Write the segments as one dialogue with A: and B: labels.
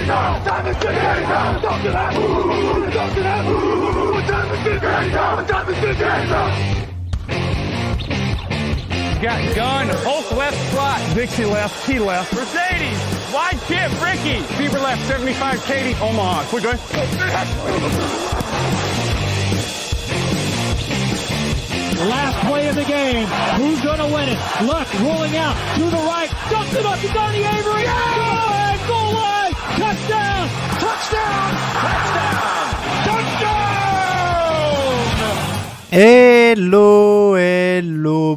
A: Got gun, Hulk left slot. Dixie left, T left. Mercedes, wide chip, Ricky. Fever left, 75, Katie, Omaha. We're good.
B: Last play of the game. Who's gonna win it? Luck rolling out to the right. Dumps it up to Donnie Avery. Yeah! Goal line! Touchdown! Touchdown! Touchdown! Touchdown!
C: Hello,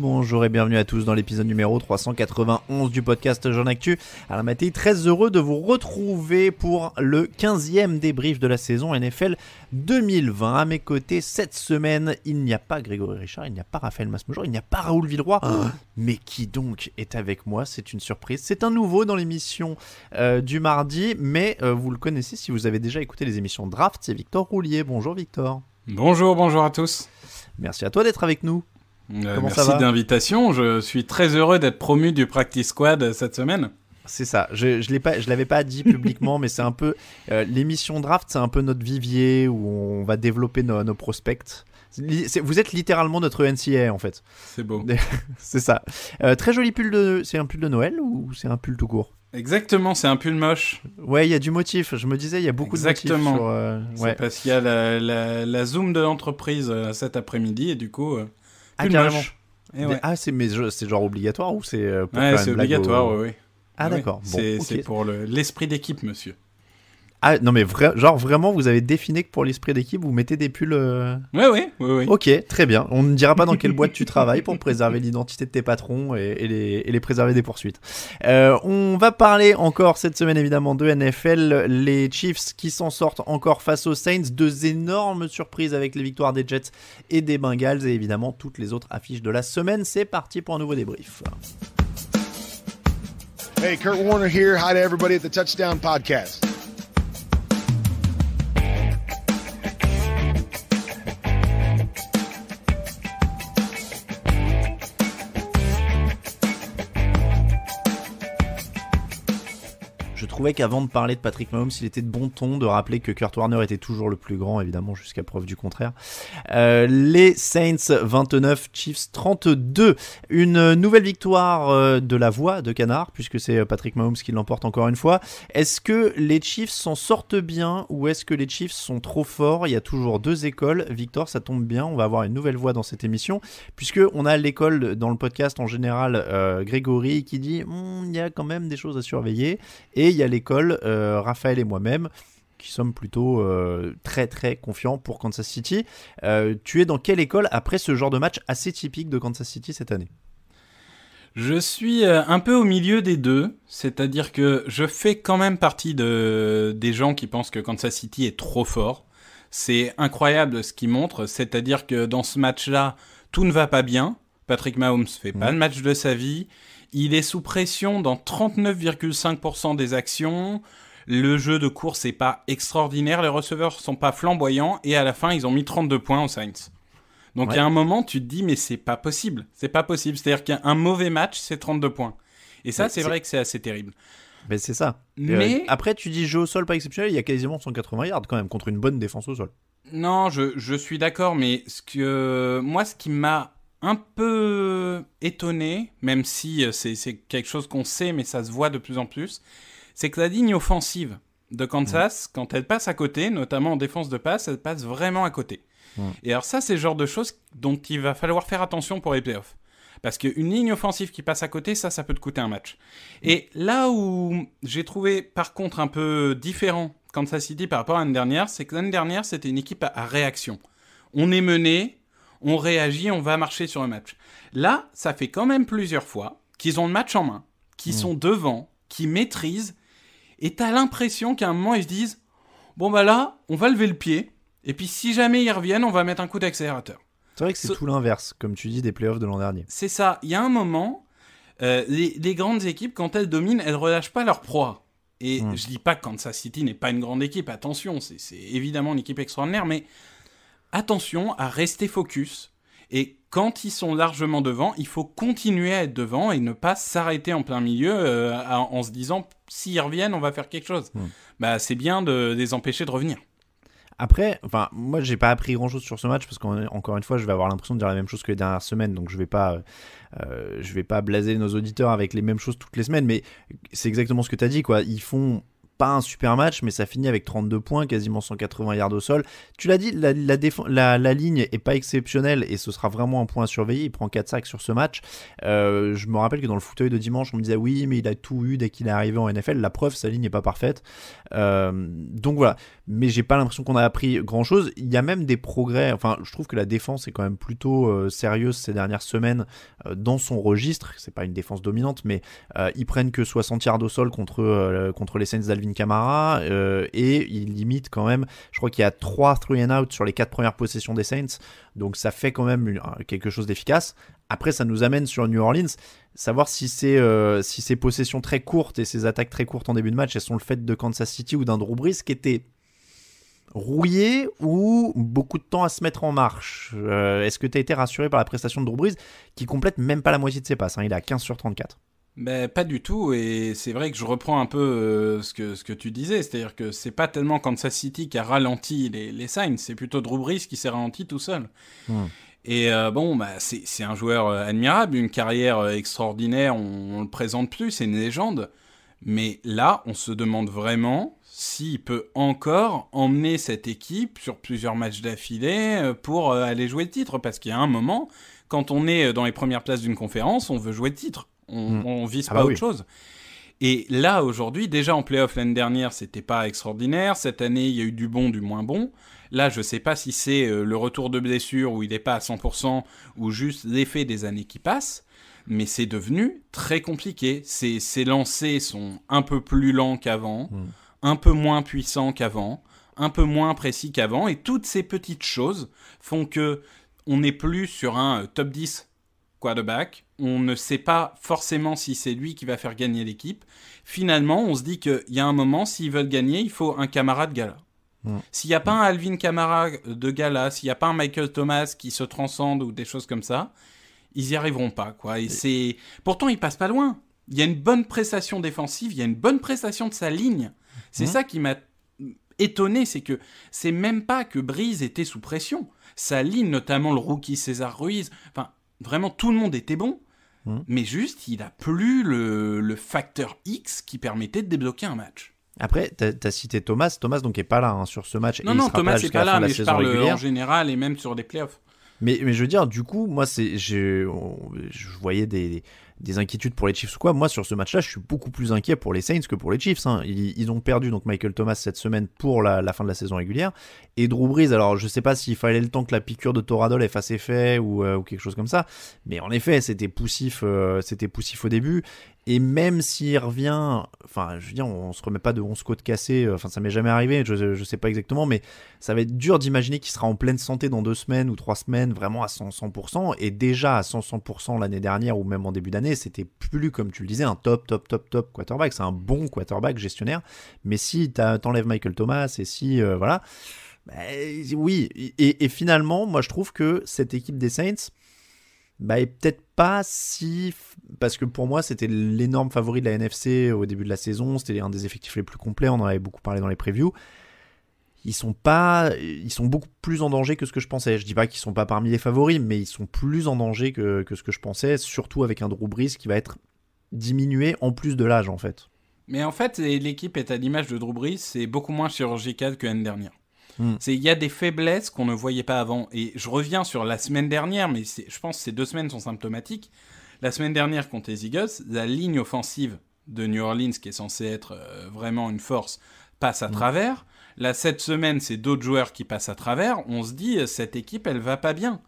C: bonjour et bienvenue à tous dans l'épisode numéro 391 du podcast Jean Actu. Alors Mathé, très heureux de vous retrouver pour le 15e débrief de la saison NFL 2020. À mes côtés, cette semaine, il n'y a pas Grégory Richard, il n'y a pas Raphaël Masmejour, il n'y a pas Raoul Villeroy. Mais qui donc est avec moi? C'est une surprise. C'est un nouveau dans l'émission du mardi, mais vous le connaissez si vous avez déjà écouté les émissions Draft, c'est Victor Roulier. Bonjour Victor.
D: Bonjour à tous.
C: Merci à toi d'être avec nous. Comment ça va ?
D: Merci de l'invitation. Je suis très heureux d'être promu du Practice Squad cette semaine.
C: C'est ça. Je l'avais pas dit publiquement, mais c'est un peu l'émission Draft, c'est un peu notre vivier où on va développer nos prospects. Vous êtes littéralement notre NCAA en fait.
D: C'est beau.
C: C'est ça. Très joli pull c'est un pull de Noël ou c'est un pull tout court ?
D: Exactement, c'est un pull moche.
C: Ouais, il y a du motif. Je me disais, il y a beaucoup de motifs.
D: Exactement. C'est parce qu'il y a la Zoom de l'entreprise cet après-midi et du coup, pull moche.
C: Ouais. Ah, c'est genre obligatoire ou c'est pour
D: ouais,
C: faire
D: c'est
C: une blague
D: obligatoire, oui.
C: Ah, d'accord. Bon,
D: c'est pour l'esprit d'équipe, monsieur.
C: Ah, non, mais genre vraiment, vous avez défini que pour l'esprit d'équipe, vous mettez des pulls...
D: Oui.
C: Ok, très bien. On ne dira pas dans quelle boîte tu travailles pour préserver l'identité de tes patrons et les préserver des poursuites. On va parler encore cette semaine, évidemment, de NFL. Les Chiefs qui s'en sortent encore face aux Saints. Deux énormes surprises avec les victoires des Jets et des Bengals. Et évidemment, toutes les autres affiches de la semaine. C'est parti pour un nouveau débrief.
E: Hey, Kurt Warner here. Hi to everybody at the Touchdown Podcast.
C: Je trouvais qu'avant de parler de Patrick Mahomes, il était de bon ton de rappeler que Kurt Warner était toujours le plus grand, évidemment, jusqu'à preuve du contraire. Les Saints 29, Chiefs 32. Une nouvelle victoire de la voix de Canard, puisque c'est Patrick Mahomes qui l'emporte encore une fois. Est-ce que les Chiefs s'en sortent bien ou est-ce que les Chiefs sont trop forts ? Il y a toujours deux écoles. Victor, ça tombe bien, on va avoir une nouvelle voix dans cette émission, puisqu'on a l'école dans le podcast en général, Grégory, qui dit il y a quand même des choses à surveiller. Et il y a l'école, Raphaël et moi-même, qui sommes plutôt très très confiants pour Kansas City. Tu es dans quelle école après ce genre de match assez typique de Kansas City cette année ?
D: Je suis un peu au milieu des deux, c'est-à-dire que je fais quand même partie des gens qui pensent que Kansas City est trop fort. C'est incroyable ce qu'ils montrent, c'est-à-dire que dans ce match-là, tout ne va pas bien. Patrick Mahomes fait pas le match de sa vie. Il est sous pression dans 39,5% des actions. Le jeu de course n'est pas extraordinaire. Les receveurs sont pas flamboyants. Et à la fin, ils ont mis 32 points aux Saints. Donc, il y a un moment, tu te dis, mais c'est pas possible. C'est pas possible. C'est-à-dire qu'un mauvais match, c'est 32 points. Et ça, c'est vrai que c'est assez terrible.
C: Mais c'est ça.
D: Mais
C: après, tu dis jeu au sol pas exceptionnel. Il y a quasiment 180 yards quand même contre une bonne défense au sol.
D: Non, je suis d'accord. Mais ce qui m'a un peu étonné, même si c'est quelque chose qu'on sait, mais ça se voit de plus en plus, c'est que la ligne offensive de Kansas, quand elle passe à côté, notamment en défense de passe, elle passe vraiment à côté. Et alors ça, c'est le genre de choses dont il va falloir faire attention pour les playoffs. Parce qu'une ligne offensive qui passe à côté, ça peut te coûter un match. Et là où j'ai trouvé, par contre, un peu différent Kansas City par rapport à l'année dernière, c'est que l'année dernière, c'était une équipe à réaction. On est mené, on réagit, on va marcher sur un match. Là, ça fait quand même plusieurs fois qu'ils ont le match en main, qu'ils sont devant, qu'ils maîtrisent, et t'as l'impression qu'à un moment, ils se disent « Bon, bah là, on va lever le pied, et puis si jamais ils reviennent, on va mettre un coup d'accélérateur. »
C: C'est vrai que c'est tout l'inverse, comme tu dis, des playoffs de l'an dernier.
D: C'est ça. Il y a un moment, les grandes équipes, quand elles dominent, elles relâchent pas leur proie. Et je dis pas que Kansas City n'est pas une grande équipe, attention, c'est évidemment une équipe extraordinaire, mais attention à rester focus Et quand ils sont largement devant, il faut continuer à être devant et ne pas s'arrêter en plein milieu en se disant s'ils reviennent, on va faire quelque chose. Bah, c'est bien de les empêcher de revenir.
C: Après, moi, j'ai pas appris grand-chose sur ce match parce qu'encore une fois, je vais avoir l'impression de dire la même chose que les dernières semaines, donc je vais pas blaser nos auditeurs avec les mêmes choses toutes les semaines, mais c'est exactement ce que tu as dit, quoi. Ils font pas un super match, mais ça finit avec 32 points, quasiment 180 yards au sol. Tu l'as dit, la ligne est pas exceptionnelle et ce sera vraiment un point à surveiller. Il prend 4 sacs sur ce match. Je me rappelle que dans le fauteuil de dimanche, on me disait oui, mais il a tout eu dès qu'il est arrivé en NFL. La preuve, sa ligne n'est pas parfaite. Donc voilà. Mais j'ai pas l'impression qu'on a appris grand chose. Il y a même des progrès. Enfin, je trouve que la défense est quand même plutôt sérieuse ces dernières semaines dans son registre. C'est pas une défense dominante, mais ils prennent que 60 yards au sol contre les Saints d'Alvin Kamara et ils limitent quand même. Je crois qu'il y a 3 3 and out sur les 4 premières possessions des Saints. Donc ça fait quand même quelque chose d'efficace. Après, ça nous amène sur New Orleans. Savoir si ces possessions très courtes et ces attaques très courtes en début de match, elles sont le fait de Kansas City ou d'un Drew Brees qui était rouillé ou beaucoup de temps à se mettre en marche. Est-ce que tu as été rassuré par la prestation de Drew Brees qui complète même pas la moitié de ses passes, il est à 15 sur 34.
D: Ben, pas du tout, et c'est vrai que je reprends un peu ce que tu disais, c'est-à-dire que c'est pas tellement Kansas City qui a ralenti les Saints, c'est plutôt Drew Brees qui s'est ralenti tout seul. Et c'est un joueur admirable, une carrière extraordinaire, on le présente plus, c'est une légende, mais là, on se demande vraiment s'il peut encore emmener cette équipe sur plusieurs matchs d'affilée pour aller jouer le titre, parce qu'il y a un moment, quand on est dans les premières places d'une conférence, on veut jouer le titre. On vise pas autre chose. Et là, aujourd'hui, déjà en play-off l'année dernière, c'était pas extraordinaire. Cette année, il y a eu du bon, du moins bon. Là, je sais pas si c'est le retour de blessure où il est pas à 100% ou juste l'effet des années qui passent. Mais c'est devenu très compliqué. Ses lancers sont un peu plus lents qu'avant, un peu moins puissants qu'avant, un peu moins précis qu'avant. Et toutes ces petites choses font que on n'est plus sur un top 10 quarterback. On ne sait pas forcément si c'est lui qui va faire gagner l'équipe. Finalement, on se dit qu'il y a un moment, s'ils veulent gagner, il faut un camarade de gala. S'il n'y a pas un Alvin Kamara de gala, s'il n'y a pas un Michael Thomas qui se transcende ou des choses comme ça, ils n'y arriveront pas, quoi. Et pourtant, ils passent pas loin. Il y a une bonne prestation défensive, il y a une bonne prestation de sa ligne. C'est ça qui m'a étonné, c'est que c'est même pas que Brees était sous pression. Sa ligne, notamment le rookie César Ruiz, enfin, vraiment tout le monde était bon. Mais juste, il n'a plus le facteur X qui permettait de débloquer un match.
C: Après, t'as cité Thomas donc est pas là sur ce match.
D: Non, Thomas n'est pas là, mais je parle en général et même sur des playoffs.
C: Mais je veux dire, du coup, moi, je voyais des inquiétudes pour les Chiefs ou quoi. Moi, sur ce match-là, je suis beaucoup plus inquiet pour les Saints que pour les Chiefs. Ils ont perdu donc Michael Thomas cette semaine pour la fin de la saison régulière. Et Drew Brees, alors je sais pas s'il fallait le temps que la piqûre de Toradol ait fasse effet ou quelque chose comme ça. Mais en effet, c'était poussif au début. Et même s'il revient, enfin, je veux dire, on se remet pas de 11 côtes cassées, enfin, ça m'est jamais arrivé, je sais pas exactement, mais ça va être dur d'imaginer qu'il sera en pleine santé dans 2 semaines ou 3 semaines, vraiment à 100%, et déjà à 100% l'année dernière ou même en début d'année, c'était plus, comme tu le disais, un top quarterback, c'est un bon quarterback gestionnaire, mais si t'enlèves Michael Thomas, et si, voilà, oui, et finalement, moi je trouve que cette équipe des Saints, est peut-être pas si... Parce que pour moi, c'était l'énorme favori de la NFC au début de la saison. C'était un des effectifs les plus complets. On en avait beaucoup parlé dans les previews. Ils sont beaucoup plus en danger que ce que je pensais. Je dis pas qu'ils sont pas parmi les favoris, mais ils sont plus en danger que ce que je pensais. Surtout avec un Drew Brees qui va être diminué en plus de l'âge, en fait.
D: Mais en fait, l'équipe est à l'image de Drew Brees. C'est beaucoup moins chirurgical que l'année dernière. Il y a des faiblesses qu'on ne voyait pas avant. Et je reviens sur la semaine dernière, mais je pense que ces 2 semaines sont symptomatiques. La semaine dernière, contre les Eagles, la ligne offensive de New Orleans, qui est censée être vraiment une force, passe à travers. Là, cette semaine, c'est d'autres joueurs qui passent à travers. On se dit, cette équipe, elle va pas bien.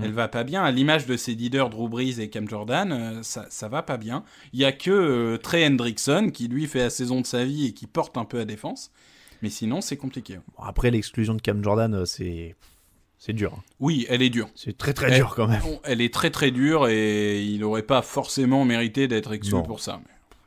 D: Elle va pas bien. À l'image de ses leaders, Drew Brees et Cam Jordan, ça va pas bien. Il y a que Trey Hendrickson, qui lui fait la saison de sa vie et qui porte un peu la défense. Mais sinon, c'est compliqué.
C: Après, l'exclusion de Cam Jordan, c'est dur.
D: Oui, elle est dure.
C: C'est très très dur quand même.
D: Elle est très très dure et il n'aurait pas forcément mérité d'être exclu pour ça.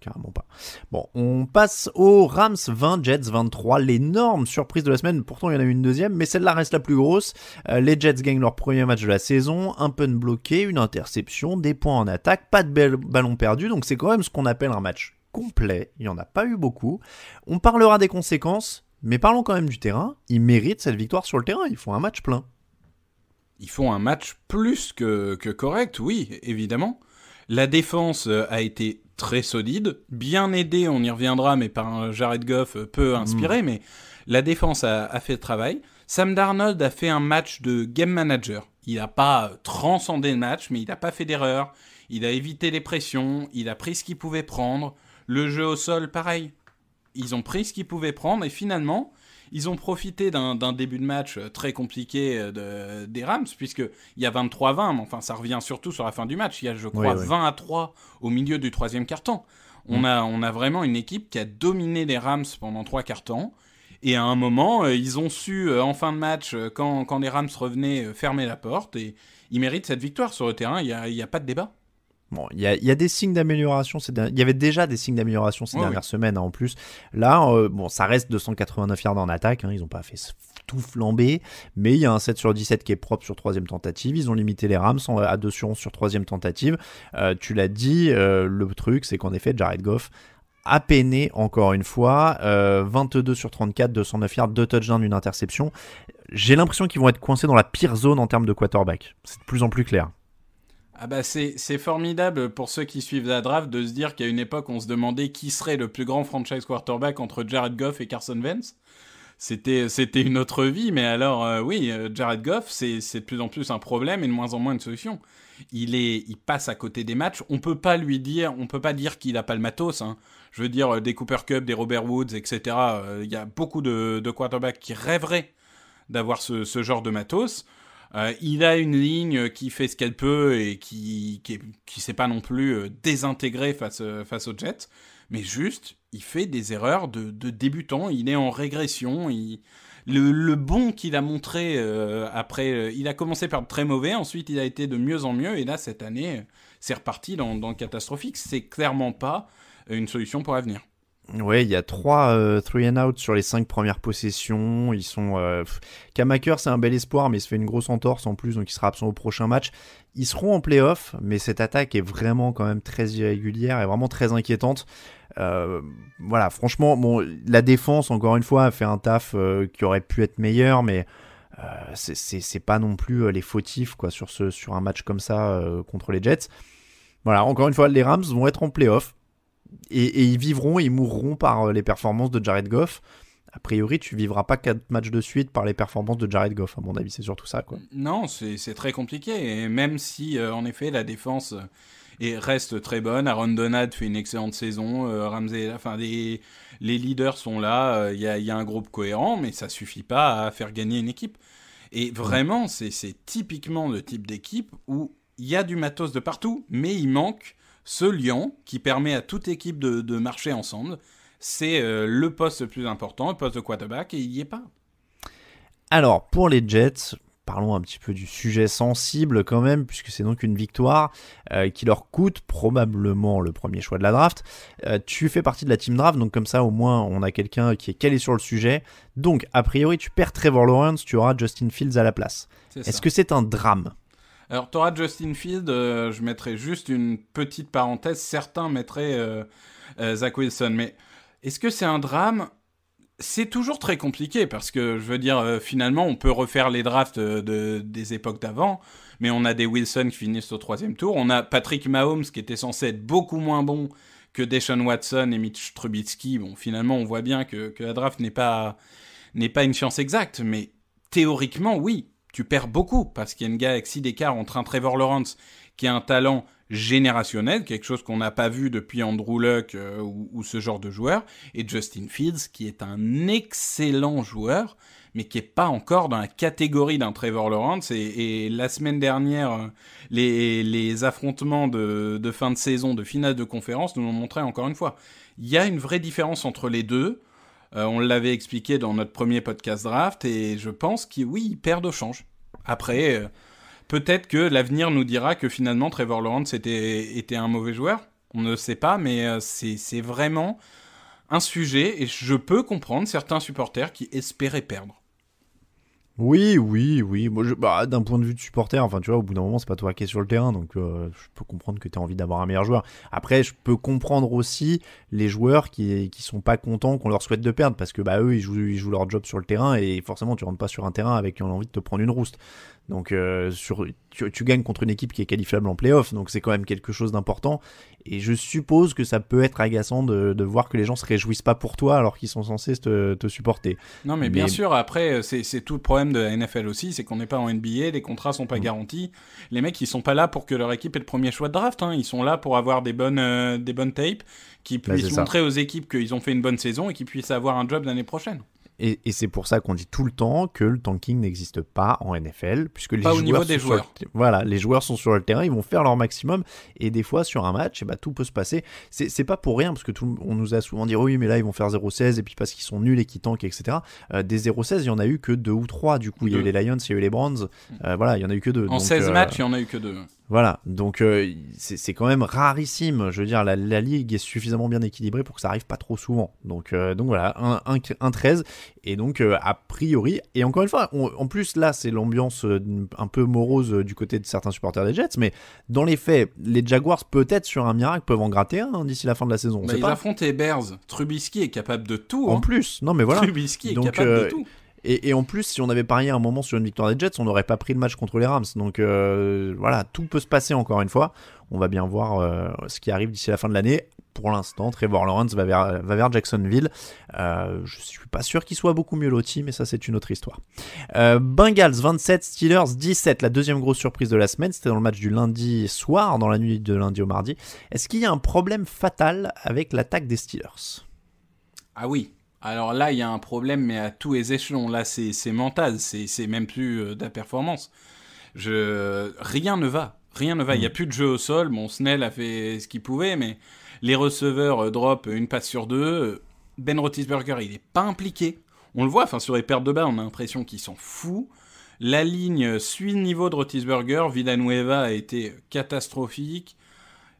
C: carrément pas. Bon, on passe aux Rams 20, Jets 23, l'énorme surprise de la semaine. Pourtant, il y en a eu une deuxième, mais celle-là reste la plus grosse. Les Jets gagnent leur premier match de la saison, un punt bloqué, une interception, des points en attaque, pas de ballon perdu, donc c'est quand même ce qu'on appelle un match complet. Il n'y en a pas eu beaucoup. On parlera des conséquences, mais parlons quand même du terrain. Ils méritent cette victoire sur le terrain, ils font un match plein.
D: Ils font un match plus que correct, oui, évidemment. La défense a été très solide, bien aidée, on y reviendra, mais par un Jared Goff peu inspiré, mais la défense a fait le travail. Sam Darnold a fait un match de game manager. Il n'a pas transcendé le match, mais il n'a pas fait d'erreur. Il a évité les pressions, il a pris ce qu'il pouvait prendre. Le jeu au sol, pareil. Ils ont pris ce qu'ils pouvaient prendre et finalement, ils ont profité d'un début de match très compliqué des Rams, puisqu'il y a 23-20, mais enfin ça revient surtout sur la fin du match. Il y a, je crois, 20-3 au milieu du troisième quart-temps. On a vraiment une équipe qui a dominé les Rams pendant 3 quarts-temps. Et à un moment, ils ont su, en fin de match, quand les Rams revenaient, fermer la porte. Et ils méritent cette victoire sur le terrain, il n'y a pas de débat.
C: Bon, il y a des signes d'amélioration. Il y avait déjà des signes d'amélioration ces dernières semaines, en plus. Là, ça reste 289 yards en attaque. Ils n'ont pas fait tout flamber. Mais il y a un 7 sur 17 qui est propre sur troisième tentative. Ils ont limité les Rams à 2 sur 11 sur troisième tentative. Tu l'as dit, le truc, c'est qu'en effet, Jared Goff a peiné encore une fois. 22 sur 34, 209 yards, 2 touchdowns, une interception. J'ai l'impression qu'ils vont être coincés dans la pire zone en termes de quarterback. C'est de plus en plus clair.
D: Ah bah c'est formidable pour ceux qui suivent la draft de se dire qu'à une époque on se demandait qui serait le plus grand franchise quarterback entre Jared Goff et Carson Wentz. C'était une autre vie, mais alors oui, Jared Goff c'est de plus en plus un problème et de moins en moins une solution. Il passe à côté des matchs. On peut pas dire qu'il a pas le matos. Je veux dire des Cooper Kupp, des Robert Woods, etc. Il y a beaucoup de quarterbacks qui rêveraient d'avoir ce genre de matos. Il a une ligne qui fait ce qu'elle peut et qui s'est pas non plus désintégrée face aux Jets, mais juste, il fait des erreurs de débutant, il est en régression, le bon qu'il a montré après, il a commencé par très mauvais, ensuite il a été de mieux en mieux, et là, cette année, c'est reparti dans le catastrophique, c'est clairement pas une solution pour l'avenir.
C: Ouais, il y a 3 and out sur les 5 premières possessions. Ils sont Kamaker, c'est un bel espoir, mais il se fait une grosse entorse en plus, donc il sera absent au prochain match. Ils seront en play-off, mais cette attaque est vraiment quand même très irrégulière et vraiment très inquiétante. Voilà, franchement, bon, la défense, encore une fois, a fait un taf qui aurait pu être meilleur, mais c'est pas non plus les fautifs quoi, sur un match comme ça contre les Jets. Voilà, encore une fois, les Rams vont être en play-off. Et ils vivront, ils mourront par les performances de Jared Goff. A priori, tu vivras pas 4 matchs de suite par les performances de Jared Goff. À mon avis, c'est surtout ça, quoi.
D: Non, c'est très compliqué. Et même si, en effet, la défense reste très bonne, Aaron Donald fait une excellente saison, Ramsey, enfin, les leaders sont là, il y a un groupe cohérent, mais ça suffit pas à faire gagner une équipe. Et vraiment, c'est typiquement le type d'équipe où il y a du matos de partout, mais il manque ce lien qui permet à toute équipe de marcher ensemble. C'est le poste le plus important, le poste de quarterback, et il n'y est pas.
C: Alors, pour les Jets, parlons un petit peu du sujet sensible quand même, puisque c'est donc une victoire qui leur coûte probablement le premier choix de la draft. Tu fais partie de la team draft, donc comme ça au moins on a quelqu'un qui est calé sur le sujet. Donc, a priori, tu perds Trevor Lawrence, tu auras Justin Fields à la place. Est-ce que c'est un drame ?
D: Alors, tu auras Justin Fields, je mettrai juste une petite parenthèse. Certains mettraient Zach Wilson. Mais est-ce que c'est un drame ? C'est toujours très compliqué parce que, je veux dire, finalement, on peut refaire les drafts des époques d'avant, mais on a des Wilson qui finissent au 3e tour. On a Patrick Mahomes qui était censé être beaucoup moins bon que Deshaun Watson et Mitch Trubisky. Bon, finalement, on voit bien que la draft n'est pas une science exacte, mais théoriquement, oui. Tu perds beaucoup parce qu'il y a une galaxie d'écart entre un Trevor Lawrence qui a un talent générationnel, quelque chose qu'on n'a pas vu depuis Andrew Luck ou ce genre de joueur, et Justin Fields qui est un excellent joueur, mais qui n'est pas encore dans la catégorie d'un Trevor Lawrence. Et la semaine dernière, les affrontements de fin de saison, de finale de conférence, nous l'ont montré encore une fois. Il y a une vraie différence entre les deux. On l'avait expliqué dans notre premier podcast draft, et je pense qu'ils perdent au change. Après, peut-être que l'avenir nous dira que finalement Trevor Lawrence était un mauvais joueur. On ne sait pas, mais c'est vraiment un sujet et je peux comprendre certains supporters qui espéraient perdre.
C: Oui. Moi, d'un point de vue de supporter, enfin, tu vois, au bout d'un moment, c'est pas toi qui es sur le terrain, donc je peux comprendre que tu as envie d'avoir un meilleur joueur. Après, je peux comprendre aussi les joueurs qui sont pas contents qu'on leur souhaite de perdre, parce que eux, ils jouent leur job sur le terrain, et forcément, tu rentres pas sur un terrain avec envie de te prendre une rouste. Donc, tu gagnes contre une équipe qui est qualifiable en play-off, donc c'est quand même quelque chose d'important. Et je suppose que ça peut être agaçant de voir que les gens se réjouissent pas pour toi alors qu'ils sont censés te supporter.
D: Non, mais bien sûr, après, c'est tout le problème de la NFL aussi, c'est qu'on n'est pas en NBA, les contrats sont pas garantis. Les mecs, ils sont pas là pour que leur équipe ait le premier choix de draft, hein. Ils sont là pour avoir des bonnes tapes qui puissent montrer aux équipes qu'ils ont fait une bonne saison et qu'ils puissent avoir un job l'année prochaine.
C: Et c'est pour ça qu'on dit tout le temps que le tanking n'existe pas en NFL, puisque les
D: pas
C: joueurs
D: au niveau des joueurs.
C: Voilà, les joueurs sont sur le terrain, ils vont faire leur maximum, et des fois sur un match, tout peut se passer. C'est pas pour rien, parce que on nous a souvent dit oui, mais là ils vont faire 0-16, et puis parce qu'ils sont nuls et qu'ils tankent, etc. Des 0-16, il y en a eu que 2 ou 3, du coup, il y a eu les Lions, il y a eu les Browns, voilà, il y en a eu que 2.
D: En 16 matchs, il y en a eu que 2.
C: Voilà, donc c'est quand même rarissime. Je veux dire, la ligue est suffisamment bien équilibrée pour que ça arrive pas trop souvent. Donc voilà, un 13. Et donc, a priori, et encore une fois, en plus, là, c'est l'ambiance un peu morose du côté de certains supporters des Jets. Mais dans les faits, les Jaguars, peut-être sur un miracle, peuvent en gratter un d'ici la fin de la saison.
D: Ils affrontent les Bears. Trubisky est capable de tout.
C: En plus, non mais voilà.
D: Trubisky est capable de tout.
C: Et en plus, si on avait parié un moment sur une victoire des Jets, on n'aurait pas pris le match contre les Rams. Donc voilà, tout peut se passer encore une fois. On va bien voir ce qui arrive d'ici la fin de l'année. Pour l'instant, Trevor Lawrence va vers Jacksonville. Je suis pas sûr qu'il soit beaucoup mieux loti, mais ça c'est une autre histoire. Bengals 27, Steelers 17. La deuxième grosse surprise de la semaine, c'était dans le match du lundi soir, dans la nuit de lundi au mardi. Est-ce qu'il y a un problème fatal avec l'attaque des Steelers ?
D: Ah oui. Alors là, il y a un problème, mais à tous les échelons. Là, c'est mental, c'est même plus de la performance. Rien ne va. Il n'y a plus de jeu au sol. Bon, Snell a fait ce qu'il pouvait, mais les receveurs drop une passe sur 2. Ben Roethlisberger, il n'est pas impliqué. On le voit, sur les pertes de balles, on a l'impression qu'il s'en fout. La ligne suit le niveau de Roethlisberger. Villanueva a été catastrophique.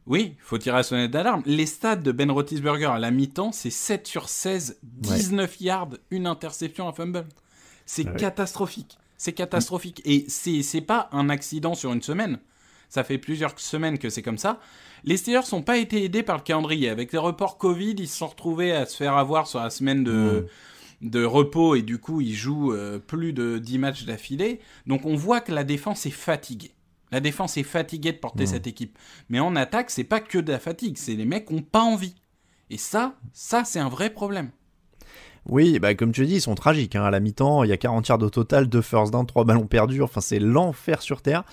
D: Oui, il faut tirer la sonnette d'alarme. Les stats de Ben Roethlisberger à la mi-temps, c'est 7 sur 16, 19 yards, une interception, un fumble. C'est catastrophique. C'est catastrophique. Et c'est pas un accident sur une semaine. Ça fait plusieurs semaines que c'est comme ça. Les Steelers n'ont pas été aidés par le calendrier. Avec les reports Covid, ils se sont retrouvés à se faire avoir sur la semaine de repos et du coup, ils jouent plus de 10 matchs d'affilée. Donc on voit que la défense est fatiguée. La défense est fatiguée de porter cette équipe. Mais en attaque, c'est pas que de la fatigue. C'est les mecs qui n'ont pas envie. Et ça, c'est un vrai problème.
C: Oui, comme tu dis, ils sont tragiques. À la mi-temps, il y a 40 yards au total, 2 first down, 3 ballons perdus. Enfin, c'est l'enfer sur terre.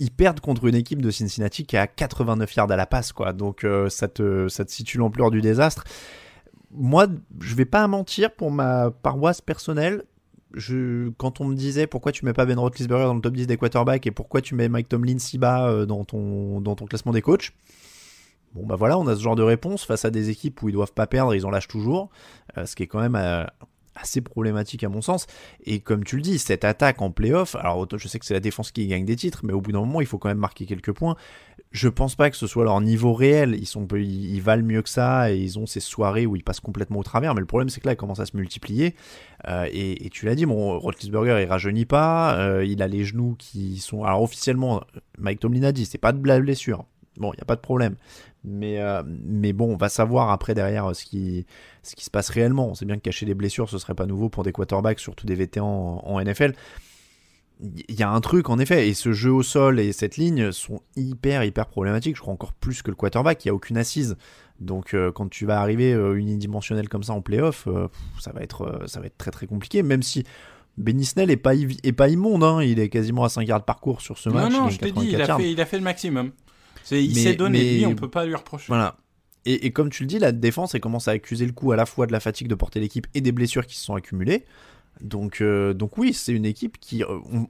C: Ils perdent contre une équipe de Cincinnati qui a 89 yards à la passe, quoi. Donc, ça te situe l'ampleur du désastre. Moi, je vais pas mentir, pour ma paroisse personnelle, quand on me disait pourquoi tu mets pas Ben Roethlisberger dans le top 10 des quarterbacks et pourquoi tu mets Mike Tomlin si bas dans ton classement des coachs, bon voilà, on a ce genre de réponse face à des équipes où ils doivent pas perdre, ils en lâchent toujours, ce qui est quand même assez problématique à mon sens. Et comme tu le dis, cette attaque en play-off, alors je sais que c'est la défense qui gagne des titres, mais au bout d'un moment il faut quand même marquer quelques points. Je pense pas que ce soit leur niveau réel, ils valent mieux que ça et ils ont ces soirées où ils passent complètement au travers, mais le problème c'est que là ils commencent à se multiplier et tu l'as dit, Roethlisberger il rajeunit pas, il a les genoux qui sont, alors officiellement Mike Tomlin a dit c'est pas de blessure, bon il n'y a pas de problème, mais bon on va savoir après derrière ce qui se passe réellement. On sait bien que cacher des blessures ce serait pas nouveau pour des quarterbacks, surtout des vétérans en NFL. Il y a un truc en effet, et ce jeu au sol et cette ligne sont hyper problématiques, je crois encore plus que le quarterback, il n'y a aucune assise, donc quand tu vas arriver unidimensionnel comme ça en play-off, ça va être très très compliqué, même si Benny Snell est pas immonde, hein, il est quasiment à 5 yards par course sur ce match.
D: Non, je t'ai dit, il a fait le maximum, il s'est donné, lui on peut pas lui reprocher.
C: Voilà. Et comme tu le dis, la défense elle commence à accuser le coup à la fois de la fatigue de porter l'équipe et des blessures qui se sont accumulées. Donc oui, c'est une équipe qui,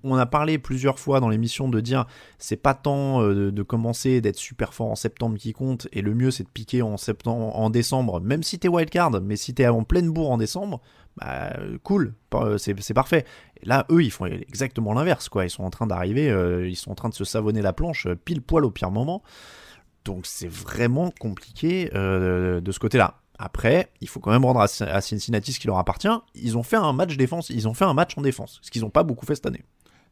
C: on a parlé plusieurs fois dans l'émission de dire c'est pas tant de commencer d'être super fort en septembre qui compte, et le mieux c'est de piquer en décembre, même si t'es wildcard, mais si t'es en pleine bourre en décembre, cool, c'est parfait. Et là eux ils font exactement l'inverse, quoi. Ils sont en train d'arriver, ils sont en train de se savonner la planche pile poil au pire moment. Donc c'est vraiment compliqué de ce côté-là. Après, il faut quand même rendre à Cincinnati ce qui leur appartient. Ils ont fait un match en défense, ce qu'ils n'ont pas beaucoup fait cette année.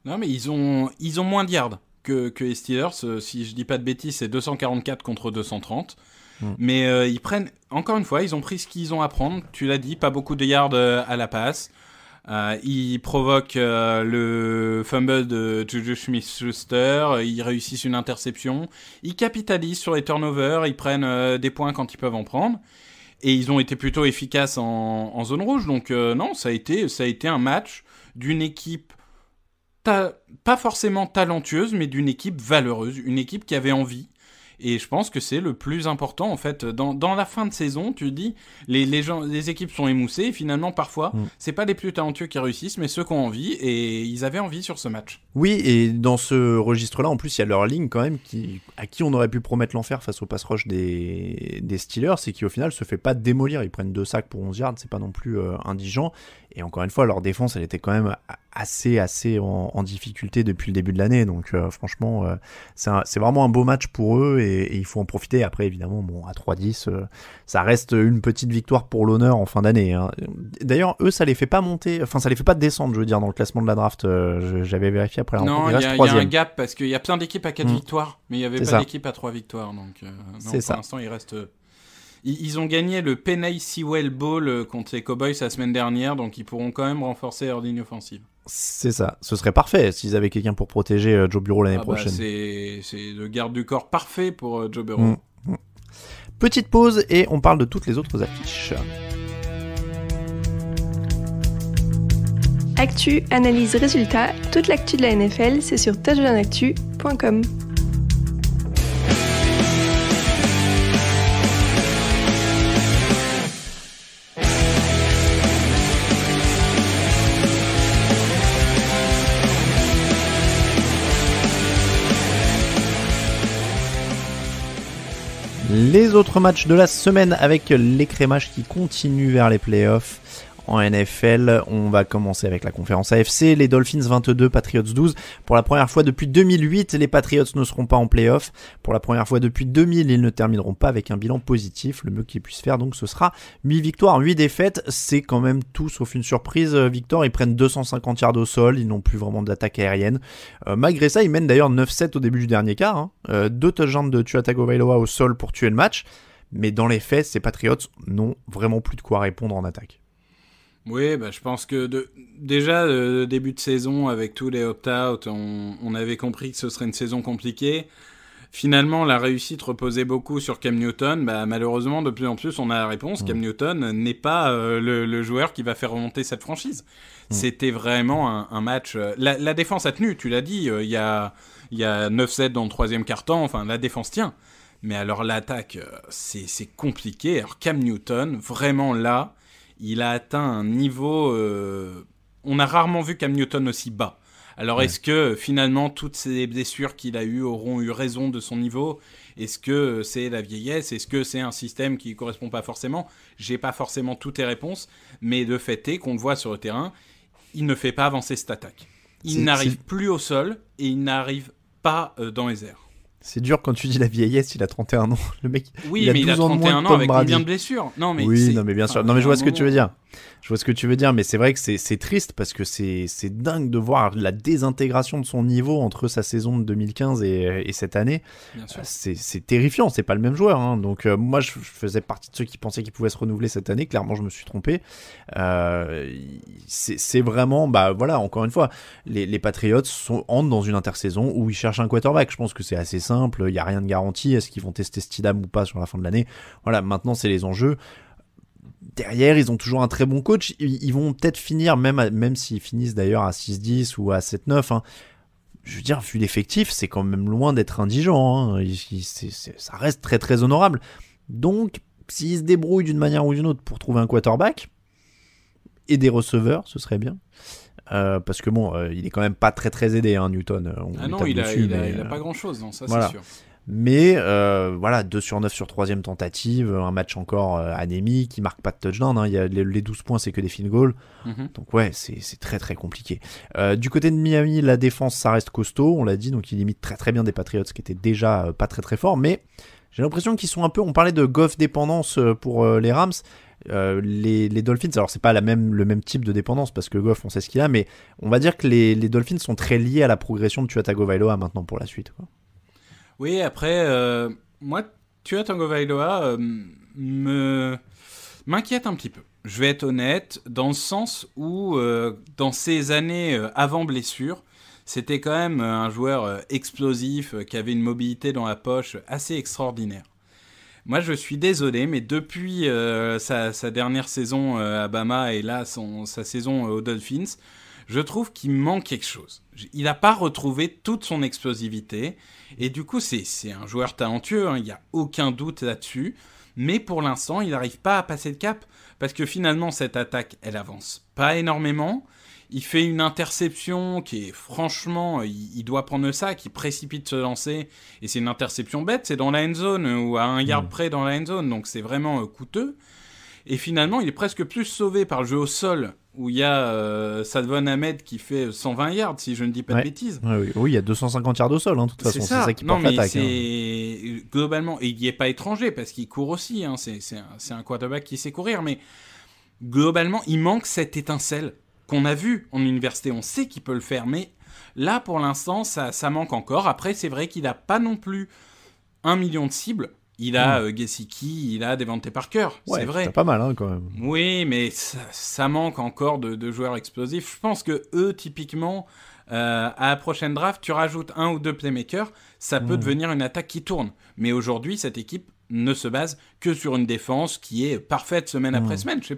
D: Non, mais ils ont moins de yards que les Steelers. Si je dis pas de bêtises, c'est 244 contre 230. Mais ils prennent, encore une fois, ils ont pris ce qu'ils ont à prendre. Tu l'as dit, pas beaucoup de yards à la passe. Ils provoquent le fumble de Juju Smith-Schuster. Ils réussissent une interception. Ils capitalisent sur les turnovers. Ils prennent des points quand ils peuvent en prendre. Et ils ont été plutôt efficaces en zone rouge. Donc non, ça a été un match d'une équipe pas forcément talentueuse, mais d'une équipe valeureuse, une équipe qui avait envie. Et je pense que c'est le plus important, en fait. Dans la fin de saison, tu dis, les équipes sont émoussées, et finalement, parfois, c'est pas les plus talentueux qui réussissent, mais ceux qui ont envie, et ils avaient envie sur ce match.
C: Oui, et dans ce registre-là, en plus, il y a leur ligne, quand même, à qui on aurait pu promettre l'enfer face au pass rush des Steelers, et qui, au final, se fait pas démolir. Ils prennent 2 sacs pour 11 yards, c'est pas non plus indigent. Et encore une fois, leur défense, elle était quand même assez en difficulté depuis le début de l'année. Donc franchement, c'est vraiment un beau match pour eux et il faut en profiter. Après, évidemment, à 3-10, ça reste une petite victoire pour l'honneur en fin d'année. Hein. D'ailleurs, eux, ça les fait pas monter, enfin ça les fait pas descendre, je veux dire, dans le classement de la draft. J'avais vérifié après la rencontre.
D: Non, il y a un gap parce qu'il y a plein d'équipes à 4 victoires, mais il y avait pas d'équipe à 3 victoires. Donc non, pour l'instant, il reste... Ils ont gagné le Penny Sewell Bowl contre les Cowboys la semaine dernière, donc ils pourront quand même renforcer leur ligne offensive.
C: C'est ça, ce serait parfait s'ils avaient quelqu'un pour protéger Joe Burrow l'année prochaine.
D: C'est le garde du corps parfait pour Joe Burrow.
C: Petite pause et on parle de toutes les autres affiches.
F: Actu, analyse, résultat, toute l'actu de la NFL, c'est sur touchdownactu.com.
C: Les autres matchs de la semaine avec l'écrémage qui continue vers les playoffs en NFL. On va commencer avec la conférence AFC. Les Dolphins 22, Patriots 12. Pour la première fois depuis 2008, les Patriots ne seront pas en playoffs. Pour la première fois depuis 2000, ils ne termineront pas avec un bilan positif. Le mieux qu'ils puissent faire, donc, ce sera 8 victoires, 8 défaites. C'est quand même tout sauf une surprise. Victor, ils prennent 250 yards au sol. Ils n'ont plus vraiment d'attaque aérienne. Malgré ça, ils mènent d'ailleurs 9-7 au début du dernier quart. 2 touchdowns de Tua Tagovailoa au sol pour tuer le match. Mais dans les faits, ces Patriots n'ont vraiment plus de quoi répondre en attaque.
D: Oui, je pense que déjà, le début de saison, avec tous les opt-out, on avait compris que ce serait une saison compliquée. Finalement, la réussite reposait beaucoup sur Cam Newton. Malheureusement, de plus en plus, on a la réponse. Cam Newton n'est pas le joueur qui va faire remonter cette franchise. C'était vraiment un match... La défense a tenu, tu l'as dit. Il y a 9-7 dans le troisième quart-temps. Enfin, la défense tient. Mais alors, l'attaque, c'est compliqué. Alors, Cam Newton, vraiment là... Il a atteint un niveau... On a rarement vu Cam Newton aussi bas. Alors, est-ce que, finalement, toutes ces blessures qu'il a eues auront eu raison de son niveau ? Est-ce que c'est la vieillesse ? Est-ce que c'est un système qui ne correspond pas forcément ? J'ai pas forcément toutes les réponses, mais le fait est qu'on le voit sur le terrain, il ne fait pas avancer cette attaque. Il n'arrive plus au sol et il n'arrive pas dans les airs.
C: C'est dur quand tu dis la vieillesse, il a 31 ans. Le mec,
D: oui,
C: il a
D: mais
C: 12
D: il a 31 ans avec combien de blessures ? Non, mais
C: oui, non, mais bien sûr. Non, mais je vois ce que tu veux dire. Je vois ce que tu veux dire, mais c'est vrai que c'est triste parce que c'est dingue de voir la désintégration de son niveau entre sa saison de 2015 et cette année.
D: Bien sûr.
C: C'est terrifiant, c'est pas le même joueur. Hein. Donc moi, je faisais partie de ceux qui pensaient qu'il pouvait se renouveler cette année. Clairement, je me suis trompé. C'est vraiment, voilà, encore une fois, les Patriots entrent dans une intersaison où ils cherchent un quarterback. Je pense que c'est assez simple, il n'y a rien de garanti. Est-ce qu'ils vont tester Stidham ou pas sur la fin de l'année ? Voilà, maintenant, c'est les enjeux. Derrière, ils ont toujours un très bon coach. Ils vont peut-être finir, même s'ils finissent d'ailleurs à 6-10 ou à 7-9. Hein. Je veux dire, vu l'effectif, c'est quand même loin d'être indigent. Hein. Ça reste très très honorable. Donc, s'ils se débrouillent d'une manière ou d'une autre pour trouver un quarterback et des receveurs, ce serait bien. Parce que il est quand même pas très très aidé, hein, Newton.
D: Il a pas grand-chose, non, ça voilà. C'est sûr.
C: Mais voilà, 2 sur 9 sur 3e tentative, un match encore anémique, il marque pas de touchdown, hein, il y a les 12 points, c'est que des field goals. Donc ouais, c'est très très compliqué. Du côté de Miami, la défense, ça reste costaud, on l'a dit, donc il limite très très bien des Patriots qui étaient déjà pas très très forts, mais J'ai l'impression qu'ils sont un peu... On parlait de Goff dépendance pour les Rams. Les Dolphins, alors c'est pas le même type de dépendance parce que Goff, on sait ce qu'il a, mais on va dire que les Dolphins sont très liés à la progression de Tua Tagovailoa maintenant pour la suite, quoi.
D: Oui, après, moi, Tua Tagovailoa m'inquiète un petit peu. Je vais être honnête, dans le sens où, dans ces années avant blessure, c'était quand même un joueur explosif, qui avait une mobilité dans la poche assez extraordinaire. Moi, je suis désolé, mais depuis sa dernière saison à Bama et là, sa saison aux Dolphins, je trouve qu'il manque quelque chose. Il n'a pas retrouvé toute son explosivité. Et du coup, c'est un joueur talentueux, hein, il n'y a aucun doute là-dessus. Mais pour l'instant, il n'arrive pas à passer le cap. Parce que finalement, cette attaque, elle avance pas énormément. Il fait une interception qui est, franchement, il doit prendre le sac, il précipite se lancer, et c'est une interception bête, c'est dans la end zone, ou à 1 yard près dans la end zone, donc c'est vraiment coûteux. Et finalement, il est presque plus sauvé par le jeu au sol, où il y a Salvon Ahmed qui fait 120 yards, si je ne dis pas de bêtises.
C: Oui, il y a 250 yards au sol, de toute façon, c'est ça qui porte l'attaque.
D: C'est globalement, et il n'y est pas étranger, parce qu'il court aussi, hein, c'est un quarterback qui sait courir, mais globalement, il manque cette étincelle qu'on a vu en université, on sait qu'il peut le faire, mais là, pour l'instant, ça manque encore. Après, c'est vrai qu'il n'a pas non plus 1 million de cibles. Il a Gesicki, il a Devante Parker, c'est vrai.
C: C'est pas mal, hein, quand même.
D: Oui, mais ça manque encore de joueurs explosifs. Je pense que eux, typiquement, à la prochaine draft, tu rajoutes 1 ou 2 playmakers, ça peut devenir une attaque qui tourne. Mais aujourd'hui, cette équipe ne se base que sur une défense qui est parfaite semaine après semaine. Je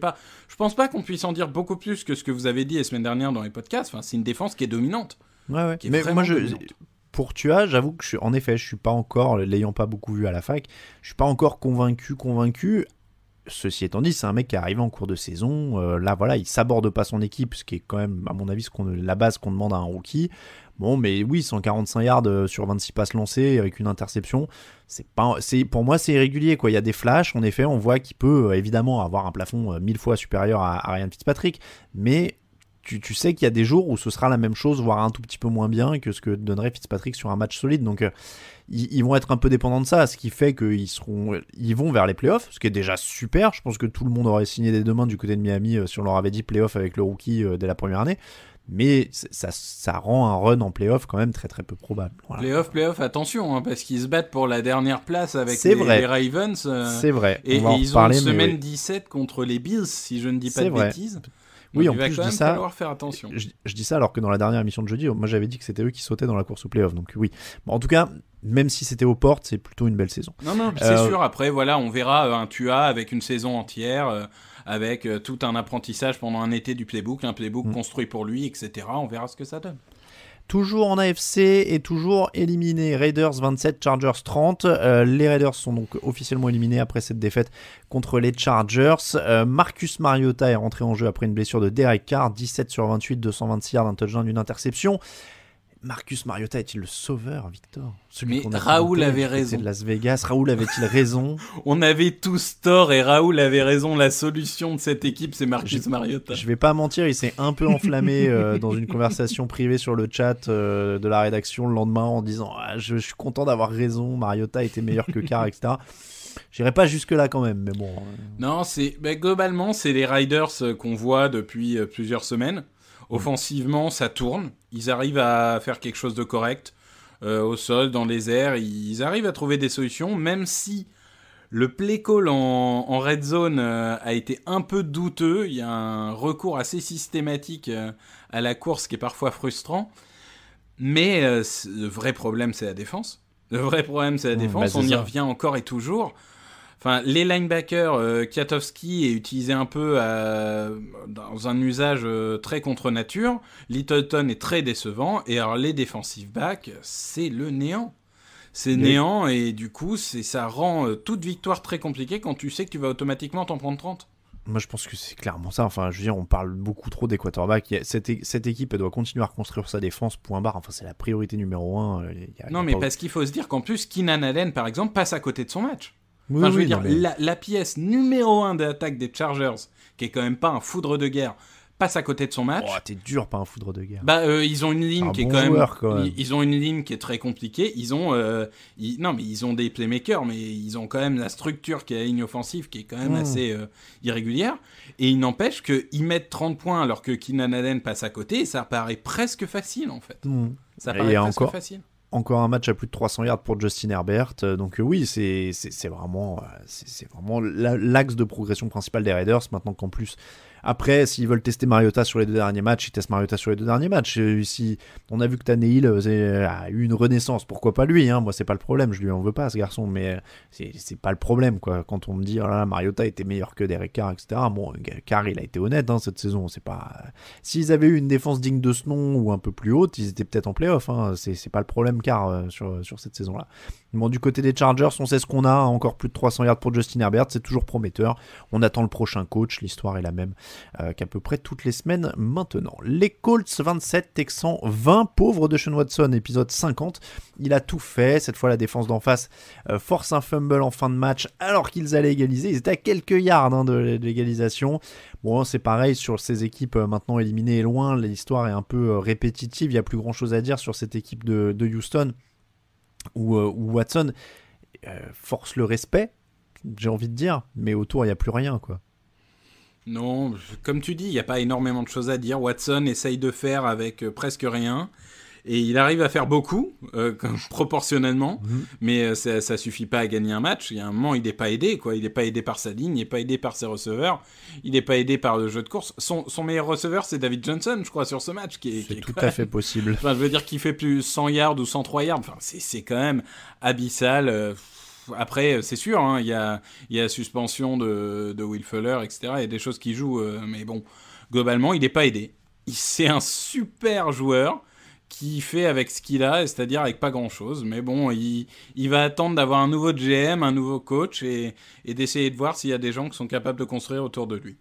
D: pense pas qu'on puisse en dire beaucoup plus que ce que vous avez dit la semaine dernière dans les podcasts. Enfin, c'est une défense qui est dominante.
C: Ouais.
D: Qui est
C: mais moi,
D: dominante.
C: Pour Tua, j'avoue que je suis pas encore, l'ayant pas beaucoup vu à la fac, je suis pas encore convaincu. Ceci étant dit, c'est un mec qui est arrivé en cours de saison. Là, voilà, il s'aborde pas son équipe, ce qui est quand même, à mon avis, la base qu'on demande à un rookie. Bon, mais oui, 145 yards sur 26 passes lancées avec une interception, pour moi, c'est irrégulier, quoi. Il y a des flashs, en effet, on voit qu'il peut évidemment avoir un plafond 1000 fois supérieur à Ryan Fitzpatrick, mais tu sais qu'il y a des jours où ce sera la même chose, voire un tout petit peu moins bien que ce que donnerait Fitzpatrick sur un match solide. Donc, ils vont être un peu dépendants de ça, ce qui fait qu'ils vont vers les playoffs, ce qui est déjà super. Je pense que tout le monde aurait signé des deux mains du côté de Miami si on leur avait dit playoffs avec le rookie dès la première année. Mais ça rend un run en playoff quand même très très peu probable. Voilà.
D: Playoff, attention, hein, parce qu'ils se battent pour la dernière place avec les Ravens.
C: C'est vrai.
D: Et ils ont une semaine 17 contre les Bills, si je ne dis pas de bêtises.
C: Oui,
D: donc
C: en plus,
D: il va quand même falloir faire attention.
C: Je dis ça alors que dans la dernière émission de jeudi, moi j'avais dit que c'était eux qui sautaient dans la course au playoff. Donc oui. Bon, en tout cas, même si c'était aux portes, c'est plutôt une belle saison.
D: Non, c'est sûr. Après, voilà, on verra un Tua avec une saison entière, avec tout un apprentissage pendant un été du playbook, un playbook construit pour lui, etc. On verra ce que ça donne.
C: Toujours en AFC et toujours éliminé. Raiders 27, Chargers 30. Les Raiders sont donc officiellement éliminés après cette défaite contre les Chargers. Marcus Mariota est rentré en jeu après une blessure de Derek Carr. 17 sur 28, 226 yards, un touchdown, une interception. Marcus Mariota est-il le sauveur, Victor?
D: Mais Raoul avait raison.
C: De Las Vegas, Raoul avait-il raison?
D: On avait tous tort et Raoul avait raison. La solution de cette équipe, c'est Marcus Mariota.
C: Je vais pas mentir, il s'est un peu enflammé dans une conversation privée sur le chat de la rédaction le lendemain en disant je suis content d'avoir raison, Mariota était meilleur que Carr, etc. J'irai pas jusque là quand même, mais bon.
D: Non, globalement, c'est les Riders qu'on voit depuis plusieurs semaines. Offensivement, ça tourne. Ils arrivent à faire quelque chose de correct. Au sol, dans les airs, ils arrivent à trouver des solutions, même si le play call en red zone a été un peu douteux. Il y a un recours assez systématique à la course qui est parfois frustrant. Mais le vrai problème, c'est la défense. On y revient encore et toujours. Enfin, les linebackers, Kwiatkowski est utilisé un peu dans un usage très contre nature. Littleton est très décevant. Et alors, les defensive backs, c'est le néant. C'est néant et du coup, ça rend toute victoire très compliquée quand tu sais que tu vas automatiquement t'en prendre 30.
C: Moi, je pense que c'est clairement ça. Enfin, je veux dire, on parle beaucoup trop des quarterbacks. Cette équipe, elle doit continuer à reconstruire sa défense, point barre. Enfin, c'est la priorité numéro 1.
D: Parce qu'il faut se dire qu'en plus, Keenan Allen, par exemple, passe à côté de son match. Enfin, je veux dire, la pièce numéro 1 de l'attaque des Chargers, qui est quand même pas un foudre de guerre, passe à côté de son match.
C: Oh, t'es dur, pas un foudre de guerre.
D: Ils ont une ligne qui est quand même. Ils ont une ligne qui est très compliquée. Ils ont des playmakers, mais ils ont quand même la structure qui est la ligne offensive qui est quand même assez irrégulière. Et il n'empêche qu'ils mettent 30 points alors que Keenan Allen passe à côté et ça paraît presque facile en fait. Ça paraît presque facile.
C: Encore un match à plus de 300 yards pour Justin Herbert. Donc oui, c'est vraiment l'axe de progression principal des Raiders. Maintenant qu'en plus, après, s'ils veulent tester Mariota sur les 2 derniers matchs, ils testent Mariota sur les 2 derniers matchs. Si on a vu que Tannehill a eu une renaissance, pourquoi pas lui, hein. Moi, c'est pas le problème. Je lui en veux pas, ce garçon. Mais c'est pas le problème, quoi. Quand on me dit, oh là, Mariota était meilleur que Derek Carr, etc. Bon, Carr, il a été honnête, hein, cette saison. C'est pas... S'ils avaient eu une défense digne de ce nom ou un peu plus haute, ils étaient peut-être en play-off, hein. C'est pas le problème, Carr, sur cette saison-là. Bon, du côté des Chargers, on sait ce qu'on a. Encore plus de 300 yards pour Justin Herbert. C'est toujours prometteur. On attend le prochain coach. L'histoire est la même qu'à peu près toutes les semaines maintenant. Les Colts 27, Texans 20, pauvre de Deshaun Watson, épisode 50. Il a tout fait. Cette fois, la défense d'en face force un fumble en fin de match alors qu'ils allaient égaliser. Ils étaient à quelques yards de l'égalisation. Bon, c'est pareil sur ces équipes maintenant éliminées et loin. L'histoire est un peu répétitive. Il n'y a plus grand chose à dire sur cette équipe de Houston où Watson force le respect, j'ai envie de dire, mais autour, il n'y a plus rien, quoi.
D: Non, comme tu dis, il n'y a pas énormément de choses à dire. Watson essaye de faire avec presque rien. Et il arrive à faire beaucoup, proportionnellement. Mais ça suffit pas à gagner un match. Il y a un moment, il n'est pas aidé, quoi. Il n'est pas aidé par sa ligne, il n'est pas aidé par ses receveurs. Il n'est pas aidé par le jeu de course. Son meilleur receveur, c'est David Johnson, je crois, sur ce match.
C: C'est tout à fait possible.
D: Enfin, je veux dire qu'il fait plus 100 yards ou 103 yards. Enfin, c'est quand même abyssal. Après, c'est sûr, hein, il y a la suspension de Will Fuller, etc. Il y a des choses qui jouent, mais bon, globalement, il n'est pas aidé. C'est un super joueur qui fait avec ce qu'il a, c'est-à-dire avec pas grand-chose. Mais bon, il va attendre d'avoir un nouveau GM, un nouveau coach, et d'essayer de voir s'il y a des gens qui sont capables de construire autour de lui.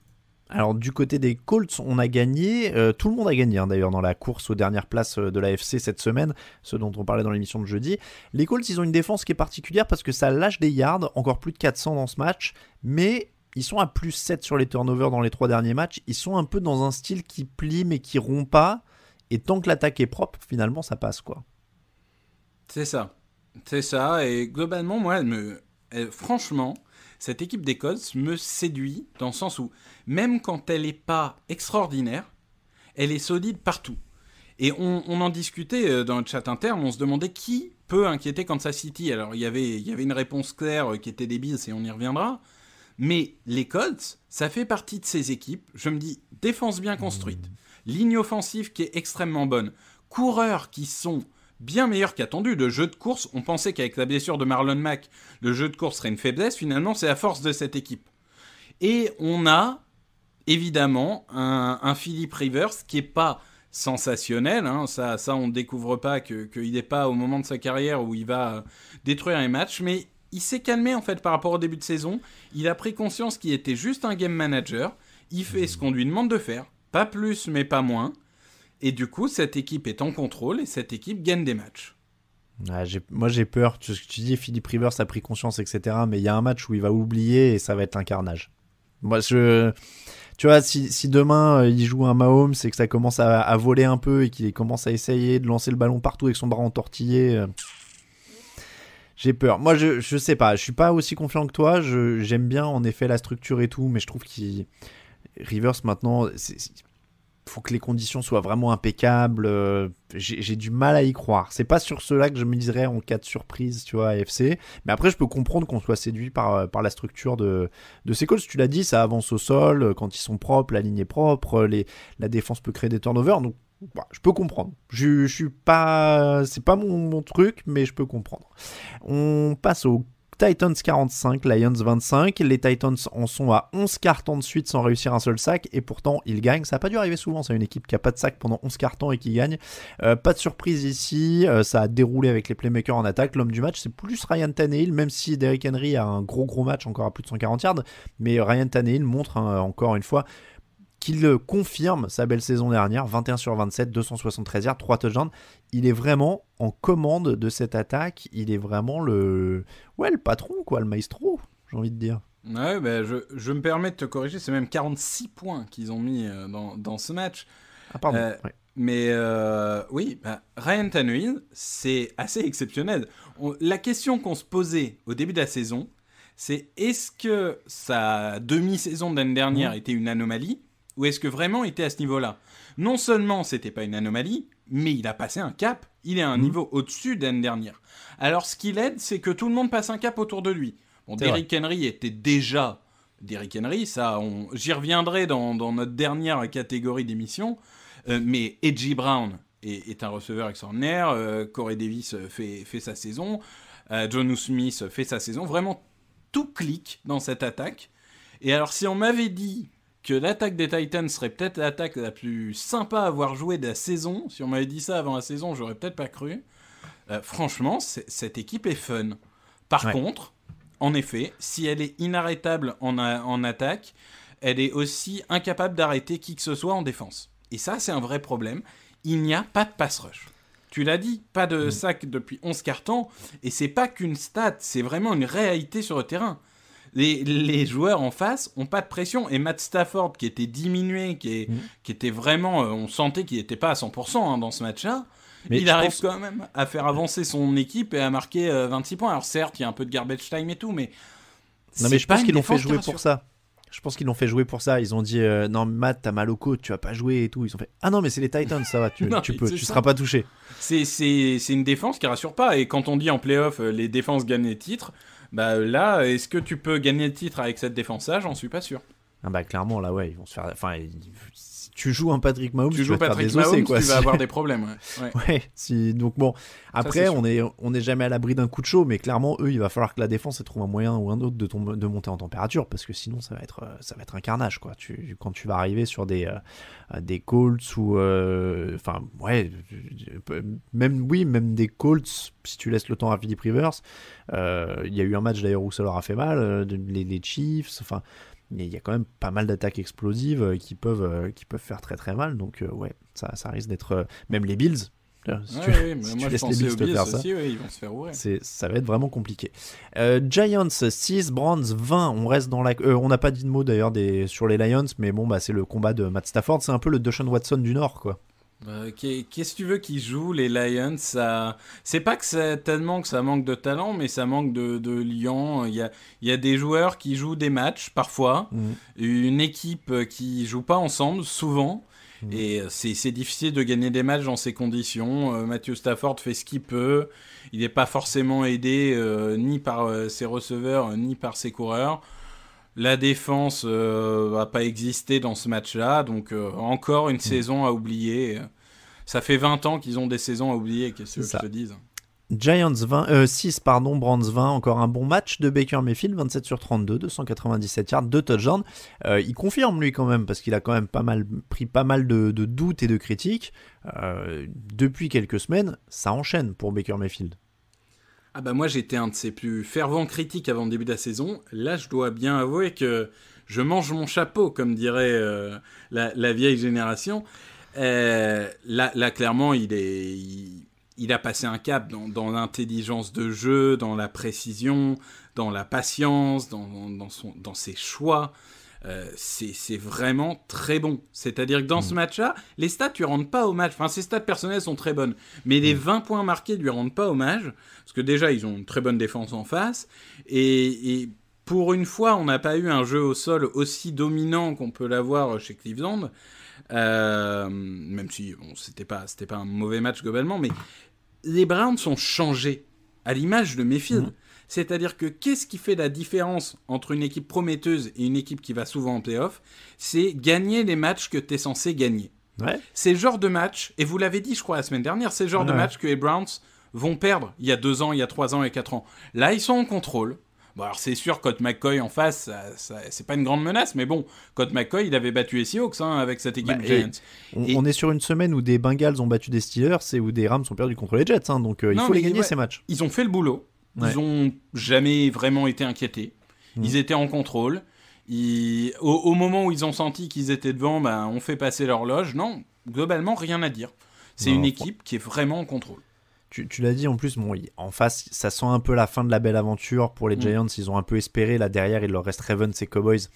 C: Alors du côté des Colts, on a gagné, tout le monde a gagné d'ailleurs dans la course aux dernières places de l'AFC cette semaine, ce dont on parlait dans l'émission de jeudi. Les Colts, ils ont une défense qui est particulière parce que ça lâche des yards, encore plus de 400 dans ce match, mais ils sont à plus 7 sur les turnovers dans les 3 derniers matchs. Ils sont un peu dans un style qui plie mais qui rompt pas, et tant que l'attaque est propre, finalement ça passe, quoi.
D: C'est ça, et globalement, moi, franchement, cette équipe des Colts me séduit dans le sens où, même quand elle n'est pas extraordinaire, elle est solide partout. Et on en discutait dans le chat interne, on se demandait qui peut inquiéter Kansas City. Alors, il y avait une réponse claire qui était des Bills et on y reviendra. Mais les Colts, ça fait partie de ces équipes, je me dis, défense bien construite, ligne offensive qui est extrêmement bonne, coureurs qui sont bien meilleur qu'attendu. Le jeu de course, on pensait qu'avec la blessure de Marlon Mack, le jeu de course serait une faiblesse. Finalement, c'est la force de cette équipe. Et on a, évidemment, un Philip Rivers qui n'est pas sensationnel. Hein. Ça, on ne découvre pas qu'il n'est pas au moment de sa carrière où il va détruire les matchs. Mais il s'est calmé, en fait, par rapport au début de saison. Il a pris conscience qu'il était juste un game manager. Il fait ce qu'on lui demande de faire. Pas plus, mais pas moins. Et du coup, cette équipe est en contrôle et cette équipe gagne des matchs.
C: Moi, j'ai peur. Tu dis, Philip Rivers a pris conscience, etc. Mais il y a un match où il va oublier et ça va être un carnage. Moi, tu vois, si demain, il joue un Mahomes et que ça commence à voler un peu et qu'il commence à essayer de lancer le ballon partout avec son bras entortillé, j'ai peur. Moi, je sais pas. Je suis pas aussi confiant que toi. J'aime bien, en effet, la structure et tout. Mais je trouve Rivers, maintenant... faut que les conditions soient vraiment impeccables. J'ai du mal à y croire. C'est pas sur cela que je me dirais en cas de surprise, tu vois, AFC. Mais après, je peux comprendre qu'on soit séduit par la structure de ces Colts. Tu l'as dit, ça avance au sol. Quand ils sont propres, la ligne est propre. La défense peut créer des turnovers. Donc, je peux comprendre. Je suis pas... C'est pas mon truc, mais je peux comprendre. On passe au Titans 45, Lions 25. Les Titans en sont à 11 cartons de suite sans réussir un seul sac et pourtant ils gagnent. Ça n'a pas dû arriver souvent, c'est une équipe qui n'a pas de sac pendant 11 cartons et qui gagne. Pas de surprise ici, ça a déroulé avec les playmakers en attaque. L'homme du match, c'est plus Ryan Tannehill, même si Derrick Henry a un gros match encore à plus de 140 yards. Mais Ryan Tannehill montre encore une fois qu'il confirme sa belle saison dernière, 21 sur 27, 273 yards, 3 touchdowns. Il est vraiment en commande de cette attaque. Il est vraiment le patron, quoi, le maestro, j'ai envie de dire.
D: Ouais, bah, je me permets de te corriger, c'est même 46 points qu'ils ont mis dans ce match.
C: Ah pardon. Ouais.
D: Mais oui, Ryan Tannehill, c'est assez exceptionnel. La question qu'on se posait au début de la saison, c'est est-ce que sa demi-saison de l'année dernière était une anomalie ou est-ce que vraiment il était à ce niveau-là ? Non seulement c'était pas une anomalie, mais il a passé un cap, il est à un niveau au-dessus de l'année dernière. Alors ce qui l'aide, c'est que tout le monde passe un cap autour de lui. Bon, Derrick Henry était déjà Derrick Henry, ça, j'y reviendrai dans notre dernière catégorie d'émission, mais A.J. Brown est un receveur extraordinaire, Corey Davis fait sa saison, Jonnu Smith fait sa saison, vraiment tout clique dans cette attaque. Et alors si on m'avait dit que l'attaque des Titans serait peut-être l'attaque la plus sympa à avoir joué de la saison, si on m'avait dit ça avant la saison, j'aurais peut-être pas cru. Franchement, cette équipe est fun. Par contre, en effet, si elle est inarrêtable en attaque, elle est aussi incapable d'arrêter qui que ce soit en défense. Et ça, c'est un vrai problème. Il n'y a pas de pass rush. Tu l'as dit, pas de sac depuis 11 quarts-temps. Et c'est pas qu'une stat, c'est vraiment une réalité sur le terrain. Les joueurs en face ont pas de pression. Et Matt Stafford, qui était diminué, qui était vraiment... on sentait qu'il n'était pas à 100% dans ce match-là. Mais il arrive quand même à faire avancer son équipe et à marquer 26 points. Alors certes, il y a un peu de garbage time et tout, mais...
C: Non mais je pense qu'ils l'ont fait jouer pour ça. Je pense qu'ils l'ont fait jouer pour ça. Ils ont dit non Matt, t'as mal au côte, tu vas pas jouer et tout. Ils ont fait ah non mais c'est les Titans, ça va, tu seras pas touché.
D: C'est une défense qui rassure pas. Et quand on dit en playoff les défenses gagnent les titres, bah là est-ce que tu peux gagner le titre avec cette défense-là ? J'en suis pas sûr.
C: Ah bah clairement là ouais ils vont se faire. Enfin si tu joues un Patrick Mahomes,
D: tu vas
C: Patrick
D: faire
C: Mahomes,
D: quoi, tu vas avoir des problèmes.
C: Ouais. Donc bon, après on est jamais à l'abri d'un coup de chaud, mais clairement eux il va falloir que la défense trouve un moyen ou un autre de monter en température parce que sinon ça va être un carnage quoi. Quand tu vas arriver sur des Colts ou même des Colts si tu laisses le temps à Philip Rivers. Il y a eu un match d'ailleurs où ça leur a fait mal, les Chiefs, enfin. Il y a quand même pas mal d'attaques explosives qui peuvent faire très très mal, donc ça risque d'être même les Bills. Si tu laisses les Bills te faire ça,
D: ils vont se faire ouvrir.
C: Ça va être vraiment compliqué. Giants 6, Browns 20. On reste dans on n'a pas dit de mots d'ailleurs sur les Lions, mais bon c'est le combat de Matt Stafford, c'est un peu le Deshaun Watson du Nord quoi.
D: Qu'est-ce que tu veux qu'ils jouent les Lions ? C'est pas que c'est tellement que ça manque de talent, mais ça manque de liant. Il y a des joueurs qui jouent des matchs parfois, une équipe qui joue pas ensemble souvent, et c'est difficile de gagner des matchs dans ces conditions. Matthew Stafford fait ce qu'il peut, il n'est pas forcément aidé ni par ses receveurs ni par ses coureurs. La défense va pas exister dans ce match-là, donc encore une saison à oublier. Ça fait 20 ans qu'ils ont des saisons à oublier, qu'est-ce que je te dise.
C: Giants 6, Browns 20, encore un bon match de Baker Mayfield, 27 sur 32, 297 yards, 2 touchdowns. Il confirme lui quand même, parce qu'il a quand même pris pas mal de doutes et de critiques. Depuis quelques semaines, ça enchaîne pour Baker Mayfield.
D: Ah bah moi j'étais un de ses plus fervents critiques avant le début de la saison. Là je dois bien avouer que je mange mon chapeau comme dirait la vieille génération. Là clairement il a passé un cap dans l'intelligence de jeu, dans la précision, dans la patience, dans ses choix. C'est vraiment très bon. C'est-à-dire que dans ce match-là, les stats lui rendent pas hommage. Enfin, ses stats personnelles sont très bonnes, mais les 20 points marqués lui rendent pas hommage, parce que déjà, ils ont une très bonne défense en face, et pour une fois, on n'a pas eu un jeu au sol aussi dominant qu'on peut l'avoir chez Cleveland, même si bon, c'était pas un mauvais match globalement, mais les Browns ont changé, à l'image de Mayfield. C'est-à-dire que qu'est-ce qui fait la différence entre une équipe prometteuse et une équipe qui va souvent en play-off ? C'est gagner les matchs que tu es censé gagner.
C: Ouais.
D: C'est le genre de match, et vous l'avez dit je crois la semaine dernière, c'est le genre de match que les Browns vont perdre il y a 2 ans, il y a 3 ans et 4 ans. Là, ils sont en contrôle. Bon, alors c'est sûr, Colt McCoy en face, c'est pas une grande menace, mais bon, Colt McCoy, il avait battu les Seahawks avec cette équipe Giants.
C: On est sur une semaine où des Bengals ont battu des Steelers et où des Rams ont perdu contre les Jets, donc il faut les gagner ces matchs.
D: Ils ont fait le boulot. Ils ont jamais vraiment été inquiétés. Ils étaient en contrôle. Au moment où ils ont senti qu'ils étaient devant, on fait passer l'horloge. Non, globalement, rien à dire. C'est une équipe qui est vraiment en contrôle.
C: Tu l'as dit en plus, bon, en face, ça sent un peu la fin de la belle aventure pour les Giants. Ils ont un peu espéré. Là derrière, il leur reste Ravens et Cowboys.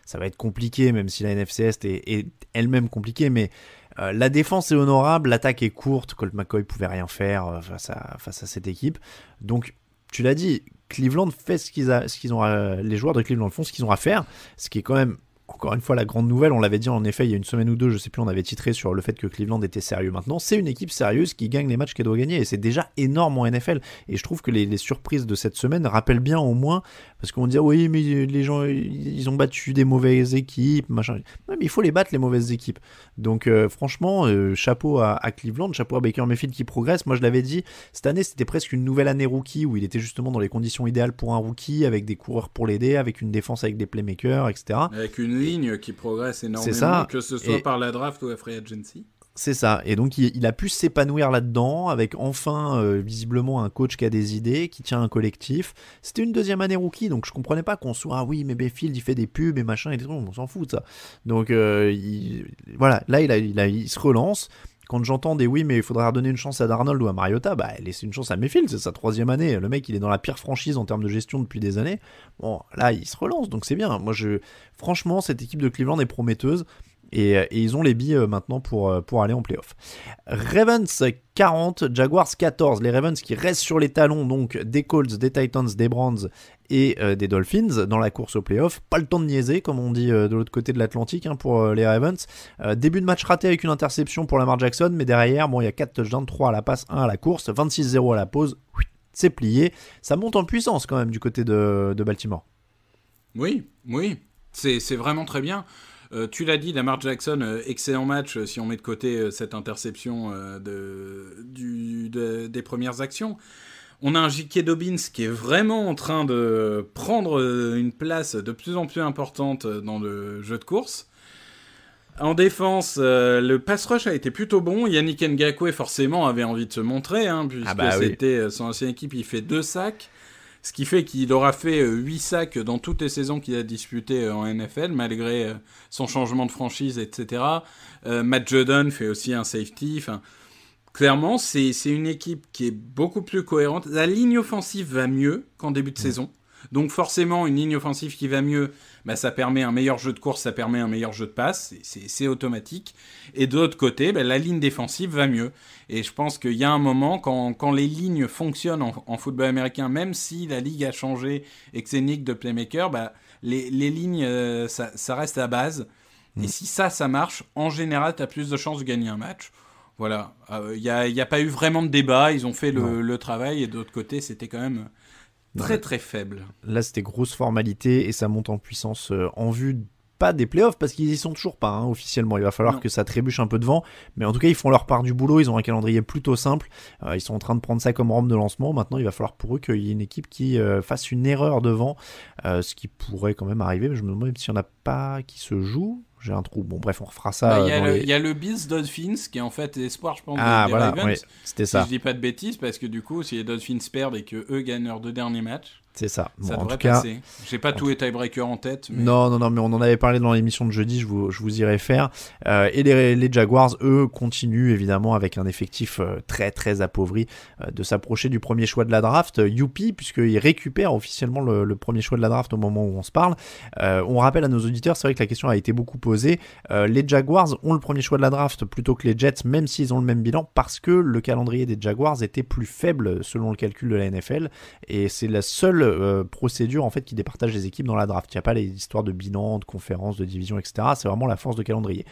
C: Ça va être compliqué, même si la NFC Est est elle-même compliquée. Mais la défense est honorable, l'attaque est courte. Colt McCoy pouvait rien faire face à cette équipe. Donc, tu l'as dit, Cleveland fait les joueurs de Cleveland font ce qu'ils ont à faire, ce qui est quand même. Encore une fois, la grande nouvelle, on l'avait dit en effet il y a une semaine ou deux, je sais plus, on avait titré sur le fait que Cleveland était sérieux maintenant. C'est une équipe sérieuse qui gagne les matchs qu'elle doit gagner et c'est déjà énorme en NFL. Et je trouve que les surprises de cette semaine rappellent bien au moins, parce qu'on dit oui, mais les gens ils ont battu des mauvaises équipes, machin. Ouais, mais il faut les battre, les mauvaises équipes. Donc franchement, chapeau à Cleveland, chapeau à Baker Mayfield qui progresse. Moi je l'avais dit, cette année c'était presque une nouvelle année rookie où il était justement dans les conditions idéales pour un rookie, avec des coureurs pour l'aider, avec une défense avec des playmakers, etc.
D: Avec une ligne qui progresse énormément, que ce soit par la draft ou la free agency.
C: C'est ça, et donc il a pu s'épanouir là-dedans, avec enfin visiblement un coach qui a des idées, qui tient un collectif. C'était une deuxième année rookie, donc je comprenais pas qu'on soit oui mais Mayfield il fait des pubs et machin et des trucs, on s'en fout de ça. Donc voilà, là il se relance. Quand j'entends des oui mais il faudrait redonner une chance à Darnold ou à Mariota, laissez une chance à Mayfield, c'est sa 3e année, le mec il est dans la pire franchise en termes de gestion depuis des années. Bon là il se relance, donc c'est bien. Moi franchement cette équipe de Cleveland est prometteuse. Et ils ont les billes maintenant pour aller en playoff. Ravens 40, Jaguars 14. Les Ravens qui restent sur les talons donc des Colts, des Titans, des Browns et des Dolphins dans la course au playoff. Pas le temps de niaiser comme on dit de l'autre côté de l'Atlantique pour les Ravens. Début de match raté avec une interception pour Lamar Jackson, mais derrière il y a 4 touchdowns, 3 à la passe, 1 à la course, 26-0 à la pause. C'est plié. Ça monte en puissance quand même du côté de Baltimore.
D: Oui, c'est vraiment très bien. Tu l'as dit, Lamar Jackson, excellent match si on met de côté cette interception des premières actions. On a un J.K. Dobbins qui est vraiment en train de prendre une place de plus en plus importante dans le jeu de course. En défense, le pass rush a été plutôt bon. Yannick Ngakoue forcément avait envie de se montrer, puisque c'était son ancienne équipe, il fait 2 sacs. Ce qui fait qu'il aura fait 8 sacs dans toutes les saisons qu'il a disputées en NFL, malgré son changement de franchise, etc. Matt Judon fait aussi un safety. Clairement, c'est une équipe qui est beaucoup plus cohérente. La ligne offensive va mieux qu'en début de saison. Donc forcément, une ligne offensive qui va mieux, ça permet un meilleur jeu de course, ça permet un meilleur jeu de passe, c'est automatique. Et de l'autre côté, la ligne défensive va mieux. Et je pense qu'il y a un moment, quand les lignes fonctionnent en football américain, même si la ligue a changé et que c'est une ligue de playmaker, les lignes, ça reste la base. Et si ça marche, en général, tu as plus de chances de gagner un match. Voilà, il n'y a pas eu vraiment de débat, ils ont fait le travail, et de l'autre côté, c'était quand même très très faible.
C: Là c'était grosse formalité et ça monte en puissance en vue pas des playoffs parce qu'ils y sont toujours pas officiellement, il va falloir que ça trébuche un peu devant, mais en tout cas ils font leur part du boulot, ils ont un calendrier plutôt simple, ils sont en train de prendre ça comme rampe de lancement. Maintenant il va falloir pour eux qu'il y ait une équipe qui fasse une erreur devant, ce qui pourrait quand même arriver, mais je me demande s'il n'y en a pas qui se joue. J'ai un trou. Bon, bref, on refera ça.
D: Il y a le Bills Dolphins qui est en fait l'espoir, je pense, des Ravens.
C: Oui, c'était ça.
D: Si je dis pas de bêtises, parce que du coup, si les Dolphins perdent et que eux gagnent leurs 2 derniers matchs,
C: c'est ça.
D: Ça devrait passer. J'ai pas tous les tiebreakers en tête. Mais...
C: Non, mais on en avait parlé dans l'émission de jeudi, je vous irai faire. Et les Jaguars, eux, continuent évidemment avec un effectif très très appauvri de s'approcher du premier choix de la draft. Youpi, puisqu'ils récupèrent officiellement le premier choix de la draft au moment où on se parle. On rappelle à nos auditeurs, c'est vrai que la question a été beaucoup posée. Les Jaguars ont le premier choix de la draft plutôt que les Jets, même s'ils ont le même bilan, parce que le calendrier des Jaguars était plus faible selon le calcul de la NFL. Et c'est la seule procédure en fait qui départage les équipes dans la draft. Il n'y a pas les histoires de bilan, de conférences, de division, etc. C'est vraiment la force de calendrier.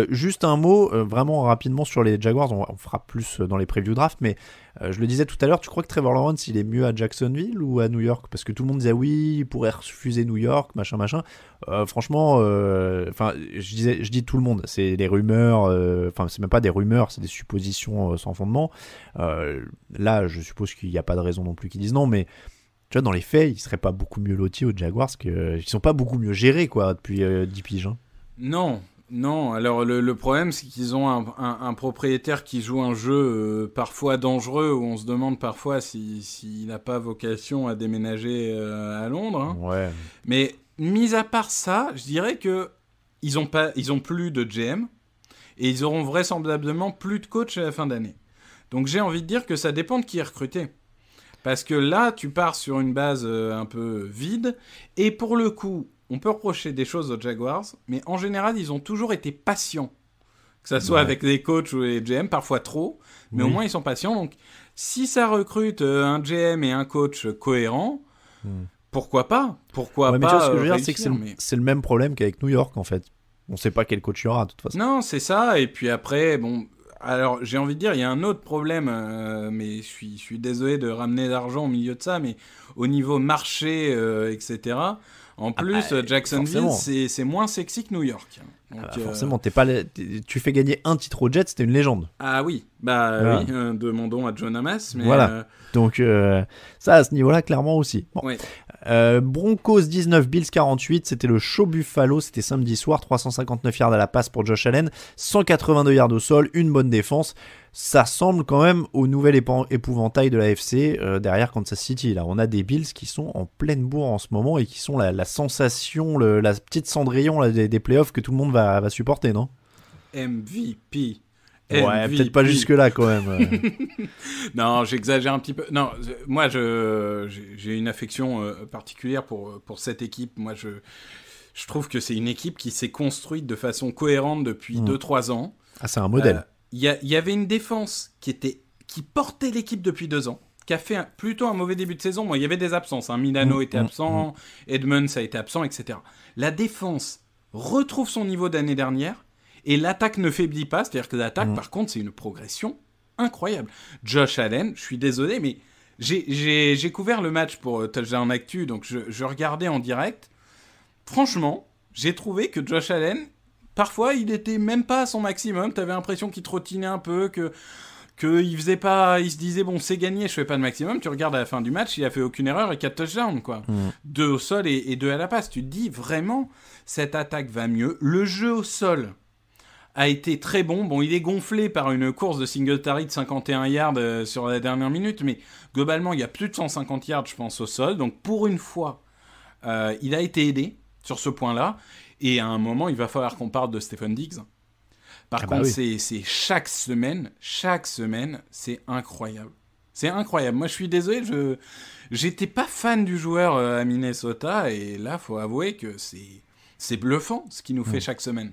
C: Juste un mot vraiment rapidement sur les Jaguars, on fera plus dans les preview draft, mais je le disais tout à l'heure, tu crois que Trevor Lawrence il est mieux à Jacksonville ou à New York? Parce que tout le monde disait oui, il pourrait refuser New York, machin. Franchement, je dis tout le monde, c'est des rumeurs, c'est même pas des rumeurs, c'est des suppositions sans fondement. Là, je suppose qu'il n'y a pas de raison non plus qu'ils disent non, mais tu vois, dans les faits, ils seraient pas beaucoup mieux lotis aux Jaguars, ils sont pas beaucoup mieux gérés quoi depuis 10 piges.
D: Non, alors le problème c'est qu'ils ont un propriétaire qui joue un jeu parfois dangereux où on se demande parfois s'il n'a pas vocation à déménager à Londres.
C: Ouais.
D: Mais mis à part ça, je dirais que ils ont plus de GM et ils auront vraisemblablement plus de coach à la fin d'année. Donc j'ai envie de dire que ça dépend de qui est recruté. Parce que là, tu pars sur une base un peu vide. Et pour le coup, on peut reprocher des choses aux Jaguars, mais en général, ils ont toujours été patients. Que ça soit avec les coachs ou les GM, parfois trop, mais au moins ils sont patients. Donc si ça recrute un GM et un coach cohérent, pourquoi pas ? Pourquoi
C: mais
D: pas
C: tu vois, ce que je veux dire,
D: réussir,
C: c'est que c'est le même problème qu'avec New York, en fait. On sait pas quel coach il y aura, de toute façon.
D: Non, c'est ça. Et puis après, bon... Alors, j'ai envie de dire, il y a un autre problème, mais je suis désolé de ramener l'argent au milieu de ça, mais au niveau marché, etc., en plus, Jacksonville, c'est moins sexy que New York. Donc,
C: forcément, tu fais gagner un titre aux Jets, t'es une légende.
D: Ah oui, oui, demandons à John Hamas. Mais
C: voilà. Donc, ça, à ce niveau-là, clairement aussi. Bon.
D: Ouais.
C: Broncos 19, Bills 48, c'était le show Buffalo, c'était samedi soir, 359 yards à la passe pour Josh Allen, 182 yards au sol, une bonne défense. Ça ressemble quand même au nouvel épouvantail de la AFC derrière Kansas City. Là, on a des Bills qui sont en pleine bourre en ce moment et qui sont la sensation, la petite Cendrillon là, des playoffs que tout le monde va supporter, non ?
D: MVP.
C: Ouais, peut-être pas jusque-là quand même.
D: Non, j'exagère un petit peu. Non, moi, j'ai une affection particulière pour cette équipe. Moi, je trouve que c'est une équipe qui s'est construite de façon cohérente depuis 2-3 ans.
C: Ah, c'est un modèle.
D: Il y avait une défense qui portait l'équipe depuis 2 ans, qui a fait plutôt un mauvais début de saison. Bon, il y avait des absences. Milano était absent, Edmonds a été absent, etc. La défense retrouve son niveau d'année dernière. Et l'attaque ne faiblit pas, c'est-à-dire que l'attaque, par contre, c'est une progression incroyable. Josh Allen, je suis désolé, mais j'ai couvert le match pour Touchdown Actu, donc je regardais en direct. Franchement, j'ai trouvé que Josh Allen, parfois, il était même pas à son maximum. T'avais l'impression qu'il trottinait un peu, qu'il faisait pas, il se disait bon, c'est gagné, je fais pas le maximum. Tu regardes à la fin du match, il a fait aucune erreur et 4 touchdowns, quoi. 2 au sol et 2 à la passe. Tu te dis vraiment, cette attaque va mieux. Le jeu au sol a été très bon. Bon, il est gonflé par une course de Singletary de 51 yards sur la dernière minute, mais globalement, il y a plus de 150 yards, je pense, au sol. Donc, pour une fois, il a été aidé sur ce point-là. Et à un moment, il va falloir qu'on parle de Stephen Diggs. Par contre, c'est chaque semaine, c'est incroyable. C'est incroyable. Moi, je suis désolé, j'étais pas fan du joueur à Minnesota, et là, faut avouer que c'est bluffant ce qu'il nous fait chaque semaine.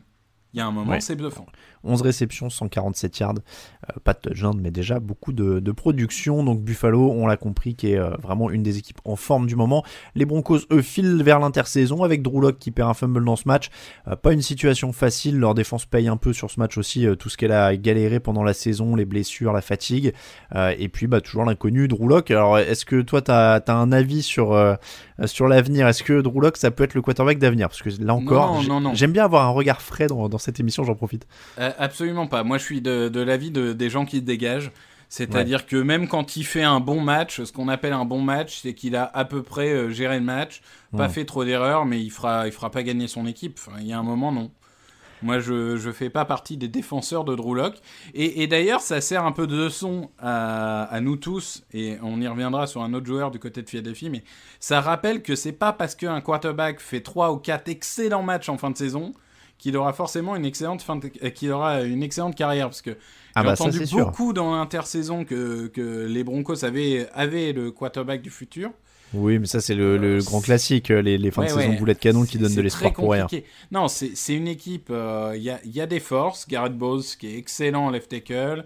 D: Il y a un moment, c'est bluffant.
C: 11 réceptions, 147 yards, pas de touchdown, mais déjà beaucoup de production. Donc Buffalo, on l'a compris, qui est vraiment une des équipes en forme du moment. Les Broncos, eux, filent vers l'intersaison avec Drew Lock qui perd un fumble dans ce match. Pas une situation facile, leur défense paye un peu sur ce match aussi, tout ce qu'elle a galéré pendant la saison, les blessures, la fatigue. Et puis toujours l'inconnu, Drew Lock. Alors est-ce que toi, t'as un avis sur l'avenir ? Est-ce que Drew Lock, ça peut être le quarterback d'avenir ? Parce que là encore,
D: non.
C: J'aime bien avoir un regard frais dans cette émission, j'en profite.
D: Absolument pas. Moi, je suis de l'avis des gens qui se dégagent. C'est-à-dire que même quand il fait un bon match, ce qu'on appelle un bon match, c'est qu'il a à peu près géré le match, pas fait trop d'erreurs, mais il fera pas gagner son équipe. Enfin, il y a un moment, non. Moi, je fais pas partie des défenseurs de Drew Lock. Et d'ailleurs, ça sert un peu de leçon à nous tous, et on y reviendra sur un autre joueur du côté de Philadelphie, mais ça rappelle que c'est pas parce qu'un quarterback fait 3 ou 4 excellents matchs en fin de saison qu'il aura forcément une excellente carrière, parce que j'ai entendu beaucoup dans l'intersaison que les Broncos avaient le quarterback du futur.
C: Oui, mais ça c'est le grand classique, les fins de saison boulet de canon qui donnent de l'espoir pour rien.
D: Non, c'est une équipe, il y a des forces, Garrett Bowles qui est excellent en left tackle,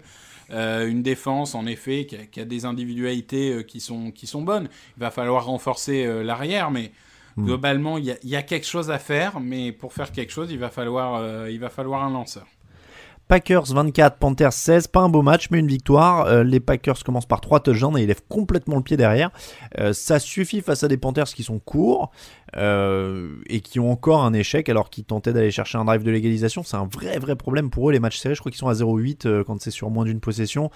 D: une défense en effet qui a des individualités qui sont bonnes. Il va falloir renforcer l'arrière, mais globalement, il y a quelque chose à faire, mais pour faire quelque chose, il va falloir un lanceur.
C: Packers 24, Panthers 16, pas un beau match mais une victoire. Les Packers commencent par 3 touchdowns et ils lèvent complètement le pied derrière. Ça suffit face à des Panthers qui sont courts et qui ont encore un échec alors qu'ils tentaient d'aller chercher un drive de l'égalisation. C'est un vrai problème pour eux, les matchs serrés. Je crois qu'ils sont à 0,8 quand c'est sur moins d'une possession.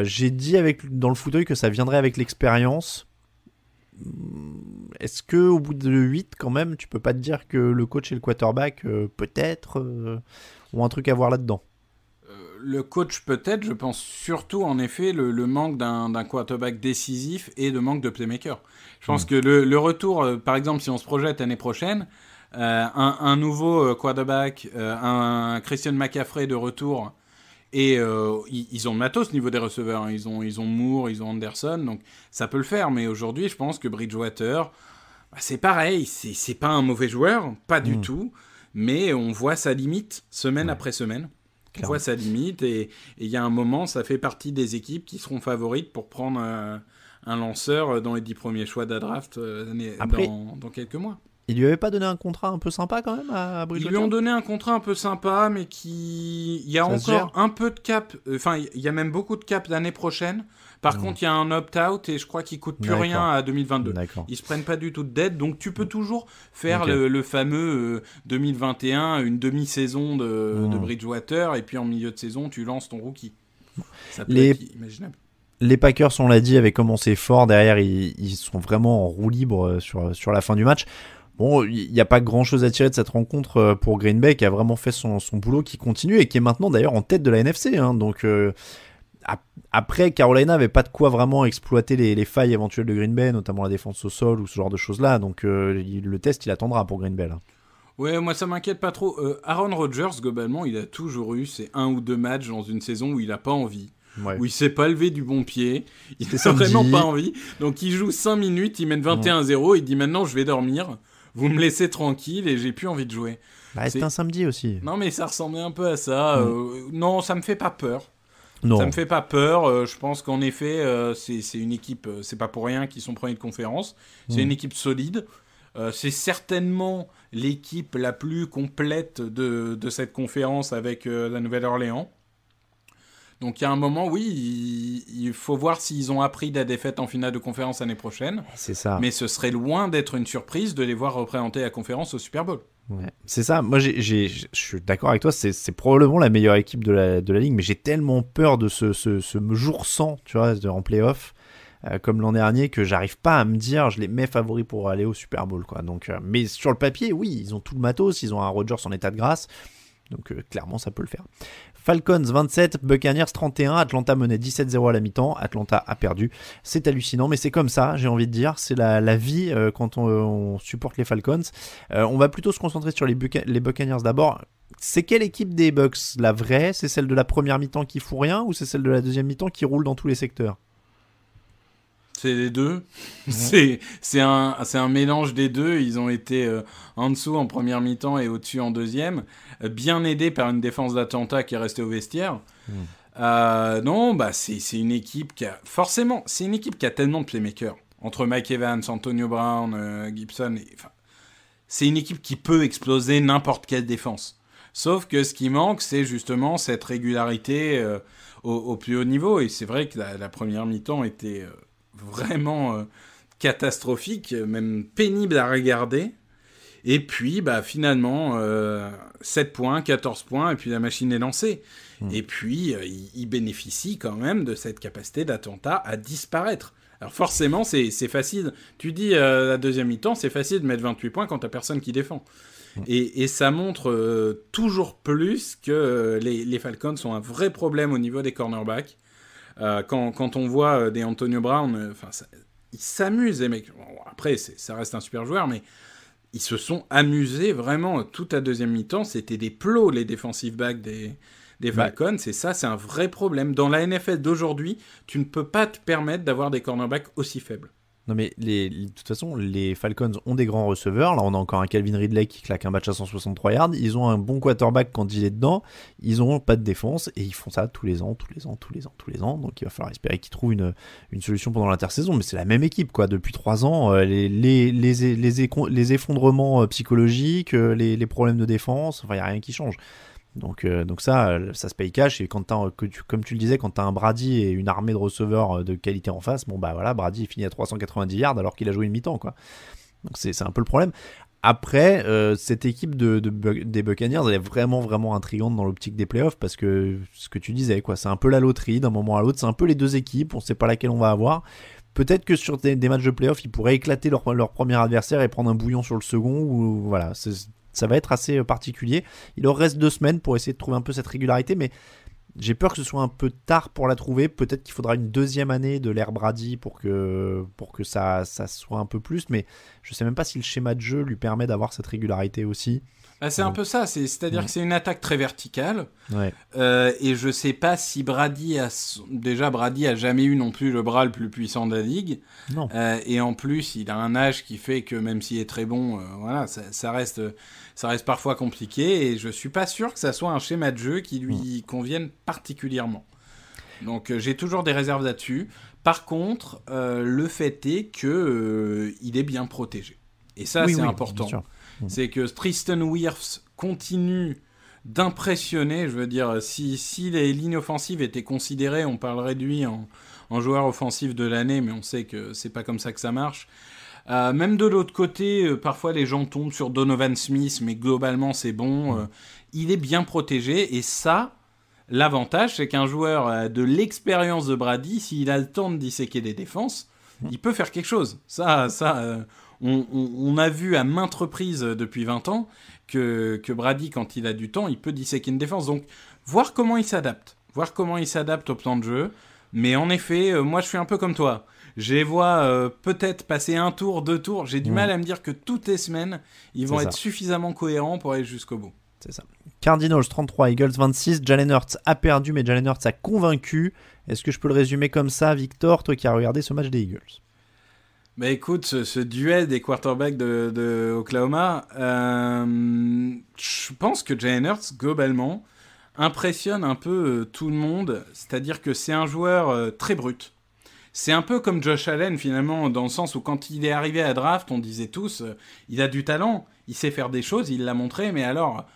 C: J'ai dit dans le fauteuil que ça viendrait avec l'expérience. Est-ce que au bout de 8 quand même tu peux pas te dire que le coach et le quarterback peut-être ont un truc à voir là-dedans?
D: Le coach peut-être, je pense surtout en effet le manque d'un quarterback décisif et de manque de playmaker. Je pense que le retour, par exemple si on se projette l'année prochaine, un nouveau quarterback, un Christian McCaffrey de retour Et ils ont le matos au niveau des receveurs. Hein. Ils ont Moore, ils ont Anderson, donc ça peut le faire. Mais aujourd'hui, je pense que Bridgewater, c'est pareil. C'est pas un mauvais joueur, pas du tout. Mais on voit sa limite semaine après semaine. On voit sa limite. Et il y a un moment, ça fait partie des équipes qui seront favorites pour prendre un lanceur dans les 10 premiers choix de la draft dans quelques mois.
C: Il lui avait pas donné un contrat un peu sympa quand même à Bridgewater ?
D: Ils lui ont donné un contrat un peu sympa, mais il y a encore un peu de cap. Enfin, il y a même beaucoup de cap l'année prochaine. Par contre, il y a un opt-out et je crois qu'il coûte plus rien à 2022.
C: D'accord.
D: Ils se prennent pas du tout de dette, donc tu peux toujours faire le fameux 2021, une demi-saison de Bridgewater, et puis en milieu de saison, tu lances ton rookie. Ça peut être imaginable.
C: Les Packers, on l'a dit, avaient commencé fort. Derrière, ils sont vraiment en roue libre sur la fin du match. Bon, il n'y a pas grand-chose à tirer de cette rencontre pour Green Bay, qui a vraiment fait son boulot, qui continue et qui est maintenant d'ailleurs en tête de la NFC. Hein. Donc après, Carolina n'avait pas de quoi vraiment exploiter les failles éventuelles de Green Bay, notamment la défense au sol ou ce genre de choses-là. Donc le test, il attendra pour Green Bay. Là.
D: Ouais, moi ça m'inquiète pas trop. Aaron Rodgers, globalement, il a toujours eu ces 1 ou 2 matchs dans une saison où il n'a pas envie. Ouais. Où il s'est pas levé du bon pied, il n'a vraiment pas envie. Donc il joue 5 minutes, il mène 21-0, il dit maintenant je vais dormir. Vous me laissez tranquille et j'ai plus envie de jouer.
C: C'était un samedi aussi.
D: Non, mais ça ressemblait un peu à ça. Non, ça me fait pas peur.
C: Non.
D: Ça me fait pas peur. Je pense qu'en effet, c'est une équipe. C'est pas pour rien qu'ils sont premiers de conférence. C'est une équipe solide. C'est certainement l'équipe la plus complète de cette conférence avec la Nouvelle-Orléans. Donc il y a un moment, oui, il faut voir s'ils ont appris de la défaite en finale de conférence l'année prochaine.
C: C'est ça.
D: Mais ce serait loin d'être une surprise de les voir représenter la conférence au Super Bowl.
C: Ouais. C'est ça. Moi, je suis d'accord avec toi. C'est probablement la meilleure équipe de la ligue, mais j'ai tellement peur de ce jour 100, tu vois, en play-off, comme l'an dernier, que j'arrive pas à me dire je les mets favoris pour aller au Super Bowl, quoi. Donc, mais sur le papier, oui, ils ont tout le matos, ils ont un Rodgers en état de grâce. Donc clairement ça peut le faire. Falcons 27, Buccaneers 31, Atlanta menait 17-0 à la mi-temps, Atlanta a perdu. C'est hallucinant, mais c'est comme ça, j'ai envie de dire, c'est la vie quand on supporte les Falcons. On va plutôt se concentrer sur les Buccaneers d'abord. C'est quelle équipe des Bucs, la vraie ? C'est celle de la première mi-temps qui fout rien ou c'est celle de la deuxième mi-temps qui roule dans tous les secteurs ?
D: C'est les deux. Ouais. C'est un mélange des deux. Ils ont été en dessous en première mi-temps et au-dessus en deuxième. Bien aidés par une défense d'Atlanta qui est restée au vestiaire. Non, c'est une équipe qui a... Forcément, c'est une équipe qui a tellement de playmakers. Entre Mike Evans, Antonio Brown, Gibson... c'est une équipe qui peut exploser n'importe quelle défense. Sauf que ce qui manque, c'est justement cette régularité au plus haut niveau. Et c'est vrai que la première mi-temps était... vraiment catastrophique, même pénible à regarder. Et puis, finalement, 7 points, 14 points, et puis la machine est lancée. Et puis, il bénéficie quand même de cette capacité d'Atlanta à disparaître. Alors forcément, c'est facile. Tu dis la deuxième mi-temps, c'est facile de mettre 28 points quand t'as personne qui défend. Et ça montre toujours plus que les Falcons ont un vrai problème au niveau des cornerbacks. Quand on voit des Antonio Brown, ils s'amusent, les mecs. Bon, après, ça reste un super joueur, mais ils se sont amusés vraiment toute la deuxième mi-temps. C'était des plots, les defensive backs des Falcons. Et ça, c'est un vrai problème. Dans la NFL d'aujourd'hui, tu ne peux pas te permettre d'avoir des cornerbacks aussi faibles.
C: Non mais de toute façon, les Falcons ont des grands receveurs. Là, on a encore un Calvin Ridley qui claque un match à 163 yards. Ils ont un bon quarterback quand il est dedans. Ils n'ont pas de défense et ils font ça tous les ans. Donc il va falloir espérer qu'ils trouvent une solution pendant l'intersaison. Mais c'est la même équipe, quoi. Depuis 3 ans, les effondrements psychologiques, les problèmes de défense, il n'y a rien qui change. Donc ça se paye cash. Et quand comme tu le disais, quand t'as un Brady et une armée de receveurs de qualité en face, Brady finit à 390 yards alors qu'il a joué une mi-temps, quoi. Donc c'est un peu le problème. Après, cette équipe des Buccaneers, elle est vraiment vraiment intrigante dans l'optique des playoffs parce que ce que tu disais, quoi, c'est un peu la loterie d'un moment à l'autre. C'est un peu les deux équipes, on sait pas laquelle on va avoir. Peut-être que sur des matchs de playoffs, ils pourraient éclater leur premier adversaire et prendre un bouillon sur le second. Ou voilà, ça va être assez particulier. Il leur reste 2 semaines pour essayer de trouver un peu cette régularité, mais J'ai peur que ce soit un peu tard pour la trouver. Peut-être qu'il faudra une deuxième année de l'ère Brady pour que ça soit un peu plus. Mais je sais même pas si le schéma de jeu lui permet d'avoir cette régularité aussi.
D: C'est un peu ça. C'est-à-dire que c'est une attaque très verticale.
C: Ouais.
D: Et je sais pas si Brady a jamais eu non plus le bras le plus puissant de la ligue.
C: Non.
D: Et en plus, il a un âge qui fait que même s'il est très bon, voilà, ça reste parfois compliqué. Et je suis pas sûr que ça soit un schéma de jeu qui lui convienne particulièrement. Donc j'ai toujours des réserves là-dessus. Par contre, le fait est que il est bien protégé. Et ça, c'est important. C'est que Tristan Wirfs continue d'impressionner. Je veux dire, si les lignes offensives étaient considérées, on parlerait de lui en joueur offensif de l'année, mais on sait que c'est pas comme ça que ça marche. Même de l'autre côté, parfois les gens tombent sur Donovan Smith, mais globalement c'est bon. Il est bien protégé, et ça, l'avantage, c'est qu'un joueur a de l'expérience de Brady, s'il a le temps de disséquer des défenses, il peut faire quelque chose. On a vu à maintes reprises depuis 20 ans que Brady, quand il a du temps, il peut disséquer une défense. Donc, voir comment il s'adapte au plan de jeu. Mais en effet, moi, je suis un peu comme toi. Je les vois peut-être passer un tour, 2 tours. J'ai du mal à me dire que toutes les semaines, ils vont être suffisamment cohérents pour aller jusqu'au bout.
C: C'est ça. Cardinals 33, Eagles 26. Jalen Hurts a perdu, mais Jalen Hurts a convaincu. Est-ce que je peux le résumer comme ça, Victor, toi qui as regardé ce match des Eagles?
D: Bah écoute, ce duel des quarterbacks de Oklahoma, je pense que Jalen Hurts, globalement, impressionne un peu tout le monde. C'est-à-dire que c'est un joueur très brut. C'est un peu comme Josh Allen, finalement, dans le sens où quand il est arrivé à la draft, on disait tous, il a du talent, il sait faire des choses, il l'a montré, mais alors,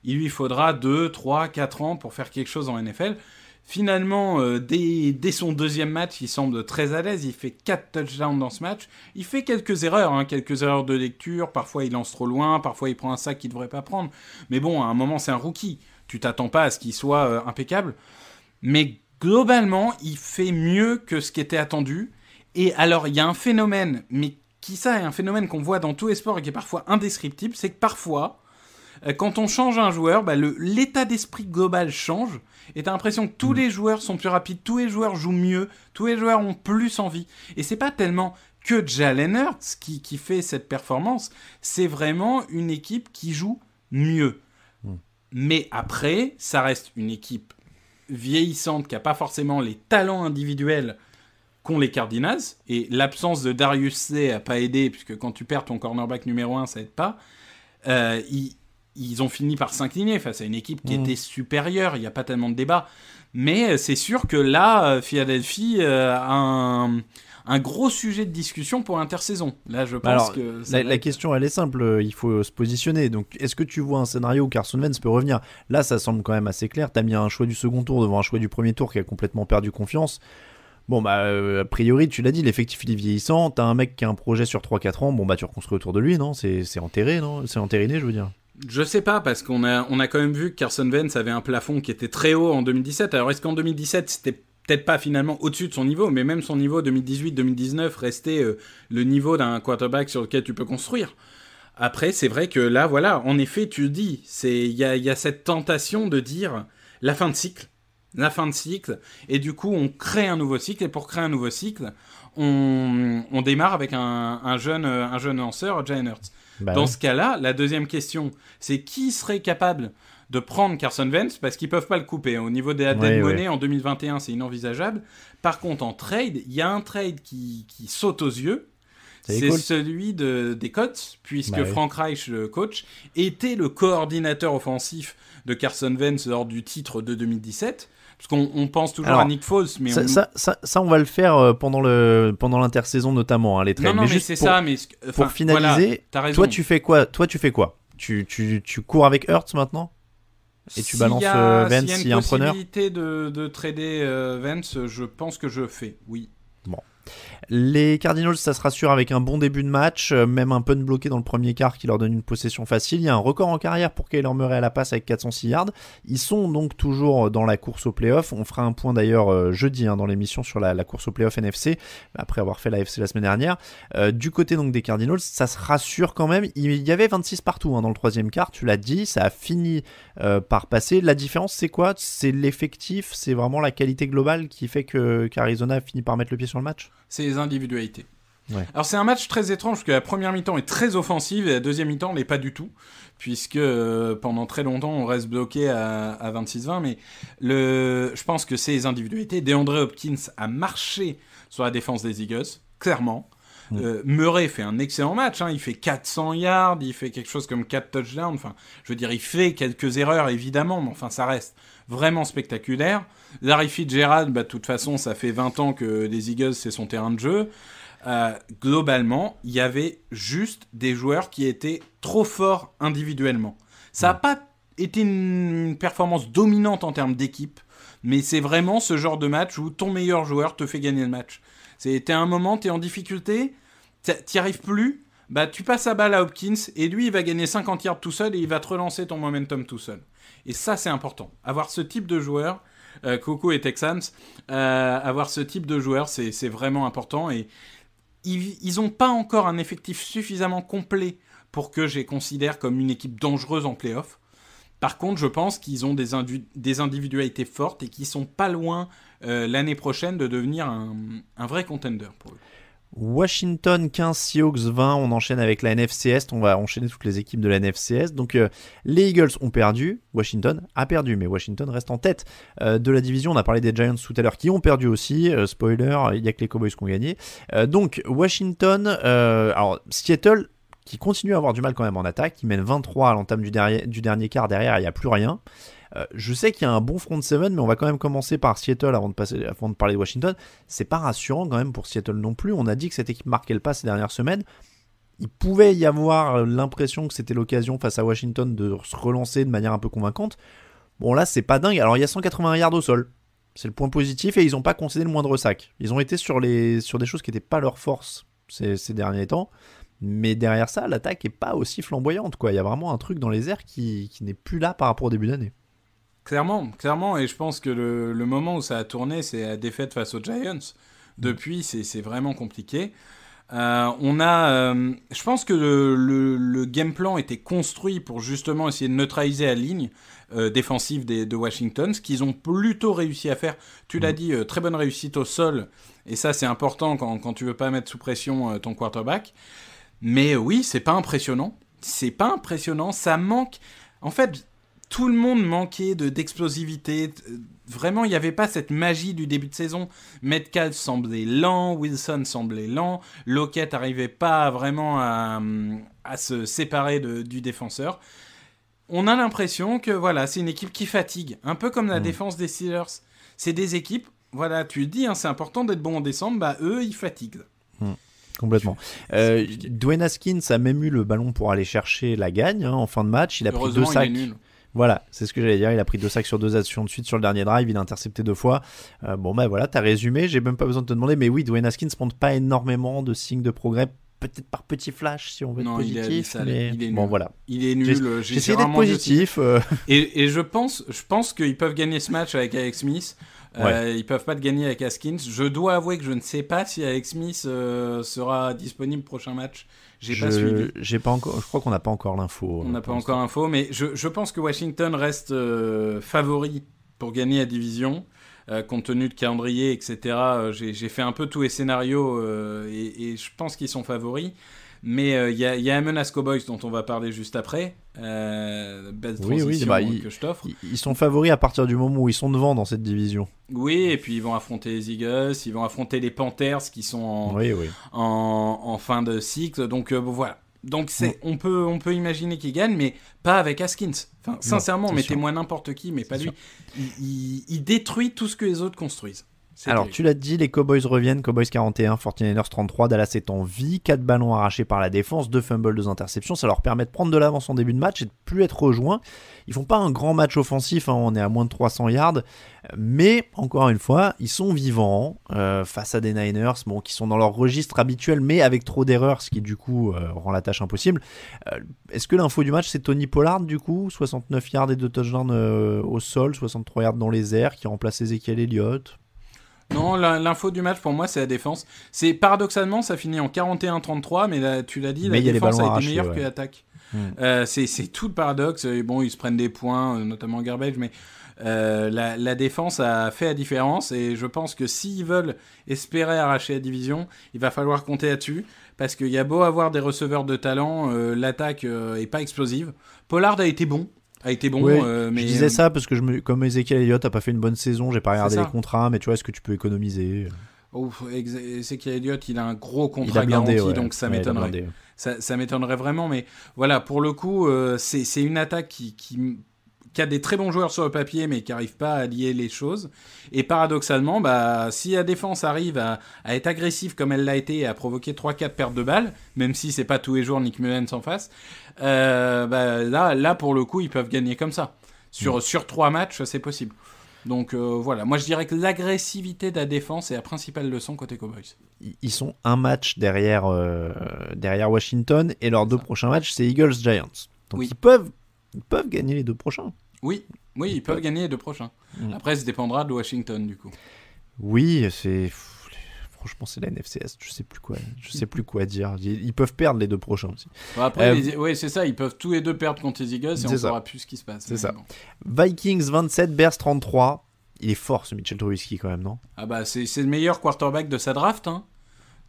D: il lui faudra 2, 3, 4 ans pour faire quelque chose en NFL. Finalement, dès son deuxième match, il semble très à l'aise. Il fait 4 touchdowns dans ce match. Il fait quelques erreurs de lecture. Parfois, il lance trop loin. Parfois, il prend un sac qu'il ne devrait pas prendre. Mais bon, à un moment, c'est un rookie. Tu t'attends pas à ce qu'il soit impeccable. Mais globalement, il fait mieux que ce qui était attendu. Et alors, il y a un phénomène, mais qui ça est un phénomène qu'on voit dans tous les sports et qui est parfois indescriptible, c'est que parfois, quand on change un joueur, l'état d'esprit global change. Et t'as l'impression que tous les joueurs sont plus rapides, tous les joueurs jouent mieux, tous les joueurs ont plus envie. Et c'est pas tellement que Jalen Hurts qui fait cette performance, c'est vraiment une équipe qui joue mieux. Mais après, ça reste une équipe vieillissante qui n'a pas forcément les talents individuels qu'ont les Cardinals. Et l'absence de Darius Slay n'a pas aidé, puisque quand tu perds ton cornerback numéro 1, ça aide pas. Ils ont fini par s'incliner face à une équipe qui était supérieure, il n'y a pas tellement de débat. Mais c'est sûr que là, Philadelphie a un gros sujet de discussion pour l'intersaison. Là, je pense que...
C: La question, elle est simple, il faut se positionner. Donc, est-ce que tu vois un scénario où Carson Wentz peut revenir? Là, ça semble quand même assez clair. Tu as mis un choix du second tour devant un choix du premier tour qui a complètement perdu confiance. Bon, a priori, tu l'as dit, l'effectif il est vieillissant. Tu as un mec qui a un projet sur 3-4 ans. Tu reconstruis autour de lui, non? C'est enterré, non? C'est entériné, je veux dire.
D: Je sais pas, parce qu'on a quand même vu que Carson Wentz avait un plafond qui était très haut en 2017. Alors, est-ce qu'en 2017, c'était peut-être pas finalement au-dessus de son niveau, mais même son niveau 2018-2019 restait le niveau d'un quarterback sur lequel tu peux construire. Après, c'est vrai que là, voilà, en effet, tu le dis, il y a cette tentation de dire la fin de cycle, et du coup, on crée un nouveau cycle, et pour créer un nouveau cycle, on démarre avec un jeune lanceur, Jalen Hurts. Dans ce cas-là, la deuxième question, c'est qui serait capable de prendre Carson Wentz, parce qu'ils peuvent pas le couper. Au niveau de la dead money, en 2021, c'est inenvisageable. Par contre, en trade, il y a un trade qui saute aux yeux. C'est celui des Colts, puisque Frank Reich, le coach, était le coordinateur offensif de Carson Wentz lors du titre de 2017. Parce qu'on pense toujours à Nick Foles, mais
C: ça, on va le faire pendant l'intersaison notamment, les trades.
D: Non, mais c'est ça. Mais
C: pour finaliser,
D: voilà,
C: toi, tu fais quoi? Tu cours avec Hurts maintenant? Et tu balances Vance s'il y a un preneur?
D: S'il y a une possibilité de trader Vance, je pense que je fais, oui.
C: Bon. Les Cardinals, ça se rassure avec un bon début de match, même un punt bloqué dans le premier quart qui leur donne une possession facile. Il y a un record en carrière pour Kyler Murray à la passe avec 406 yards. Ils sont donc toujours dans la course au playoff. On fera un point d'ailleurs jeudi dans l'émission sur la course au playoff NFC, après avoir fait la AFC la semaine dernière. Du côté donc des Cardinals, ça se rassure quand même. Il y avait 26 partout dans le troisième quart, tu l'as dit, ça a fini par passer. La différence, c'est quoi ? C'est l'effectif, c'est vraiment la qualité globale qui fait qu'Arizona a fini par mettre le pied sur le match ?
D: C'est les individualités.
C: Ouais.
D: Alors c'est un match très étrange parce que la première mi-temps est très offensive et la deuxième mi-temps l'est pas du tout, puisque pendant très longtemps on reste bloqué à 26-20, mais je pense que c'est les individualités. DeAndre Hopkins a marché sur la défense des Eagles, clairement. Murray fait un excellent match, il fait 400 yards, il fait quelque chose comme 4 touchdowns, enfin, je veux dire, il fait quelques erreurs évidemment, mais enfin ça reste vraiment spectaculaire. Larry Fitzgerald, de toute façon ça fait 20 ans que les Eagles c'est son terrain de jeu. Globalement, il y avait juste des joueurs qui étaient trop forts individuellement. Ça n'a pas été une performance dominante en termes d'équipe, mais c'est vraiment ce genre de match où ton meilleur joueur te fait gagner le match. T'es à un moment, t'es en difficulté, t'y arrives plus, tu passes la balle à Hopkins et lui il va gagner 50 yards tout seul et il va te relancer ton momentum tout seul. Et ça c'est important. Avoir ce type de joueur, Coco et Texans, avoir ce type de joueur c'est vraiment important et ils n'ont pas encore un effectif suffisamment complet pour que je les considère comme une équipe dangereuse en play-off. Par contre, je pense qu'ils ont des individualités fortes et qu'ils sont pas loin l'année prochaine de devenir un vrai contender pour eux.
C: Washington 15, Seahawks 20, on enchaîne avec la NFC Est, on va enchaîner toutes les équipes de la NFC Est. Donc les Eagles ont perdu, Washington a perdu, mais Washington reste en tête de la division. On a parlé des Giants tout à l'heure qui ont perdu aussi, spoiler, il n'y a que les Cowboys qui ont gagné. Donc Washington, alors Seattle qui continue à avoir du mal quand même en attaque, qui mène 23 à l'entame du dernier quart, derrière il n'y a plus rien. Je sais qu'il y a un bon front seven, mais on va quand même commencer par Seattle avant de parler de Washington. C'est pas rassurant quand même pour Seattle non plus. On a dit que cette équipe marquait le pas ces dernières semaines. Il pouvait y avoir l'impression que c'était l'occasion face à Washington de se relancer de manière un peu convaincante. Bon là c'est pas dingue. Alors il y a 180 yards au sol. C'est le point positif et ils n'ont pas concédé le moindre sac. Ils ont été sur des choses qui n'étaient pas leur force ces derniers temps. Mais derrière ça, l'attaque est pas aussi flamboyante, quoi. Il y a vraiment un truc dans les airs qui n'est plus là par rapport au début d'année.
D: Clairement, et je pense que le moment où ça a tourné, c'est la défaite face aux Giants. Depuis, c'est vraiment compliqué. Je pense que le game plan était construit pour justement essayer de neutraliser la ligne défensive de Washington, ce qu'ils ont plutôt réussi à faire. Tu l'as dit, très bonne réussite au sol, et ça c'est important quand tu veux pas mettre sous pression ton quarterback. Mais oui, c'est pas impressionnant, ça manque. En fait, tout le monde manquait d'explosivité. Vraiment, il n'y avait pas cette magie du début de saison. Metcalf semblait lent, Wilson semblait lent, Lockett n'arrivait pas vraiment à se séparer du défenseur. On a l'impression que voilà, c'est une équipe qui fatigue, un peu comme la défense des Steelers. C'est des équipes, voilà, tu le dis, c'est important d'être bon en décembre, eux, ils fatiguent.
C: Complètement. Dwayne Haskins a même eu le ballon pour aller chercher la gagne en fin de match. Il a pris 2 sacs.
D: Il est nul.
C: Voilà, c'est ce que j'allais dire. Il a pris 2 sacs sur 2 actions de suite sur le dernier drive. Il a intercepté 2 fois. Voilà, t'as résumé. J'ai même pas besoin de te demander. Mais oui, Dwayne Haskins montre pas énormément de signes de progrès. Peut-être par petit flash si on veut être positif.
D: Il est nul.
C: Bon, voilà.
D: Il est nul.
C: J'ai essayé d'être positif.
D: Et je pense qu'ils peuvent gagner ce match avec Alex Smith. Ils peuvent pas te gagner avec Haskins. Je dois avouer que je ne sais pas si Alex Smith sera disponible prochain match. Pas suivi.
C: Je crois qu'on n'a pas encore l'info.
D: On n'a pas encore l'info, mais je pense que Washington reste favori pour gagner la division, compte tenu de calendrier, etc. J'ai fait un peu tous les scénarios et je pense qu'ils sont favoris. Mais il y a Amenas Cowboys dont on va parler juste après. Belle transition que je t'offre.
C: Ils sont favoris à partir du moment où ils sont devant dans cette division.
D: Oui, et puis ils vont affronter les Eagles, ils vont affronter les Panthers qui sont en fin de cycle. Donc voilà. Donc on peut imaginer qu'ils gagnent, mais pas avec Haskins. Enfin, non, sincèrement, mettez-moi n'importe qui, mais pas lui. Il détruit tout ce que les autres construisent.
C: Alors,
D: terrible.
C: tu l'as dit, les Cowboys reviennent. Cowboys 41, 49ers 33. Dallas est en vie. 4 ballons arrachés par la défense, 2 fumbles, 2 interceptions. Ça leur permet de prendre de l'avance en début de match et de plus être rejoints. Ils font pas un grand match offensif, hein, on est à moins de 300 yards. Mais, encore une fois, ils sont vivants face à des Niners qui sont dans leur registre habituel, mais avec trop d'erreurs, ce qui du coup rend la tâche impossible. Est-ce que l'info du match, c'est Tony Pollard, du coup 69 yards et 2 touchdowns au sol, 63 yards dans les airs, qui remplace Ezekiel Elliott?
D: Non, l'info du match pour moi c'est la défense. C'est paradoxalement ça finit en 41-33, mais là, tu l'as dit, la défense a été meilleure que l'attaque. C'est tout le paradoxe. Bon, ils se prennent des points, notamment garbage, mais la défense a fait la différence. Et je pense que s'ils veulent espérer arracher la division, il va falloir compter là-dessus. Parce qu'il y a beau avoir des receveurs de talent, l'attaque est pas explosive. Pollard a été bon.
C: Oui,
D: mais
C: je disais ça parce que comme Ezekiel Elliott a pas fait une bonne saison, j'ai pas regardé les contrats, mais tu vois, est-ce que tu peux économiser?
D: Ezekiel Elliott, il a un gros contrat garanti, donc ça m'étonnerait. Ça m'étonnerait vraiment, mais voilà, pour le coup, c'est une attaque qui a des très bons joueurs sur le papier, mais qui n'arrive pas à lier les choses. Et paradoxalement, si la défense arrive à être agressive comme elle l'a été et à provoquer 3-4 pertes de balles, même si c'est pas tous les jours Nick Mullens en face, là, pour le coup, ils peuvent gagner comme ça. Sur 3 matchs, c'est possible. Donc voilà, moi je dirais que l'agressivité de la défense est la principale leçon côté Cowboys.
C: Ils sont un match derrière Washington, et leurs 2 prochains matchs, c'est Eagles-Giants. Donc ils peuvent gagner les 2 prochains.
D: Oui, ils peuvent gagner les 2 prochains. Après, ça dépendra de Washington, du coup.
C: Oui, franchement, c'est la NFC Est. Je sais plus quoi dire. Ils peuvent perdre les 2 prochains aussi.
D: Bon, après, c'est ça. Ils peuvent tous les 2 perdre contre les Eagles et on ne saura plus ce qui se passe.
C: C'est ça.
D: Bon.
C: Vikings 27, Bears 33. Il est fort, ce Mitchell Trubisky, quand même, non?
D: Ah c'est le meilleur quarterback de sa draft, hein.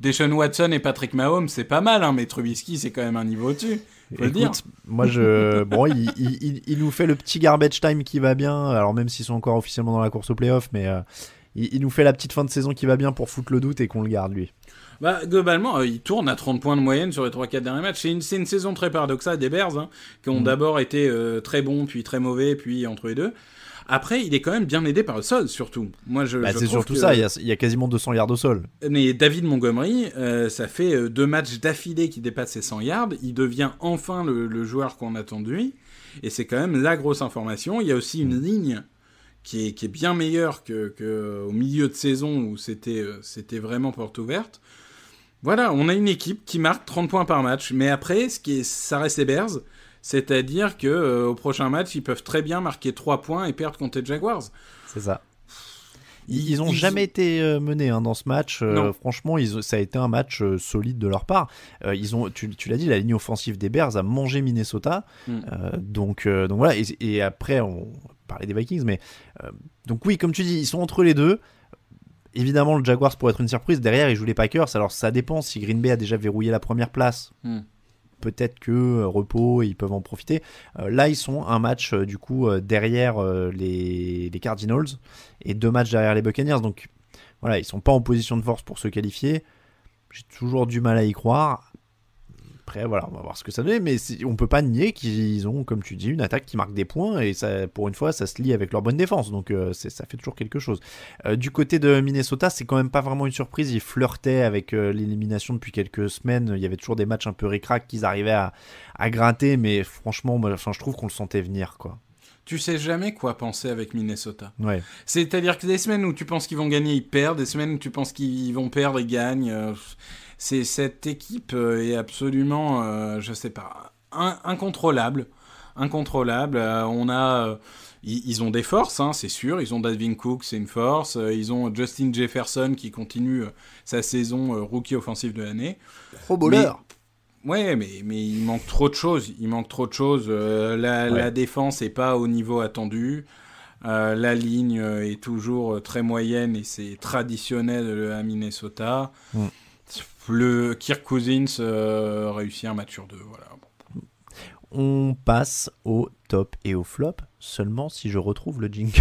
D: Deshaun Watson et Patrick Mahomes, c'est pas mal, hein, mais Trubisky, c'est quand même un niveau au-dessus. Faut le dire.
C: Moi, il nous fait le petit garbage time qui va bien. Alors, même s'ils sont encore officiellement dans la course au playoff, mais il nous fait la petite fin de saison qui va bien pour foutre le doute et qu'on le garde, lui.
D: Globalement, il tourne à 30 points de moyenne sur les 3-4 derniers matchs. C'est une saison très paradoxale des Bears, hein, qui ont d'abord été très bons, puis très mauvais, puis entre les deux. Après, il est quand même bien aidé par le sol, surtout. Moi,
C: c'est surtout ça, il y a quasiment 200 yards au sol.
D: Mais David Montgomery, ça fait 2 matchs d'affilée qui dépassent ses 100 yards. Il devient enfin le joueur qu'on attend de lui. Et c'est quand même la grosse information. Il y a aussi une ligne qui est bien meilleure qu'au milieu de saison où c'était vraiment porte ouverte. Voilà, on a une équipe qui marque 30 points par match. Mais après, ça reste les Bears. C'est-à-dire qu'au prochain match, ils peuvent très bien marquer 3 points et perdre contre les Jaguars.
C: C'est ça. Ils n'ont jamais été menés dans ce match. Franchement, ça a été un match solide de leur part. Tu l'as dit, la ligne offensive des Bears a mangé Minnesota. Donc voilà. Et après, on parlait des Vikings. Mais donc oui, comme tu dis, ils sont entre les deux. Évidemment, le Jaguars pourrait être une surprise. Derrière, ils jouent les Packers. Alors ça dépend si Green Bay a déjà verrouillé la première place. Peut-être que repos, ils peuvent en profiter. Là, ils sont un match du coup derrière les Cardinals et 2 matchs derrière les Buccaneers. Donc voilà, ils sont pas en position de force pour se qualifier. J'ai toujours du mal à y croire. Après, voilà, on va voir ce que ça donne. Mais on peut pas nier qu'ils ont, comme tu dis, une attaque qui marque des points. Et ça, pour une fois, ça se lie avec leur bonne défense. Donc ça fait toujours quelque chose. Du côté de Minnesota, c'est quand même pas vraiment une surprise. Ils flirtaient avec l'élimination depuis quelques semaines. Il y avait toujours des matchs un peu ric-rac qu'ils arrivaient à gratter. Mais franchement, je trouve qu'on le sentait venir, quoi.
D: Tu sais jamais quoi penser avec Minnesota.
C: Ouais.
D: C'est-à-dire que des semaines où tu penses qu'ils vont gagner, ils perdent. Des semaines où tu penses qu'ils vont perdre, ils gagnent. Cette équipe est absolument, je sais pas, incontrôlable. Ils ont des forces, hein, c'est sûr. Ils ont Dalvin Cook, c'est une force. Ils ont Justin Jefferson qui continue sa saison rookie offensif de l'année.
C: Pro bowler.
D: Ouais, mais il manque trop de choses. La défense est pas au niveau attendu. La ligne est toujours très moyenne et c'est traditionnel à Minnesota. Le Kirk Cousins réussit un match sur 2. Voilà.
C: On passe au top et au flop, seulement si je retrouve le jingle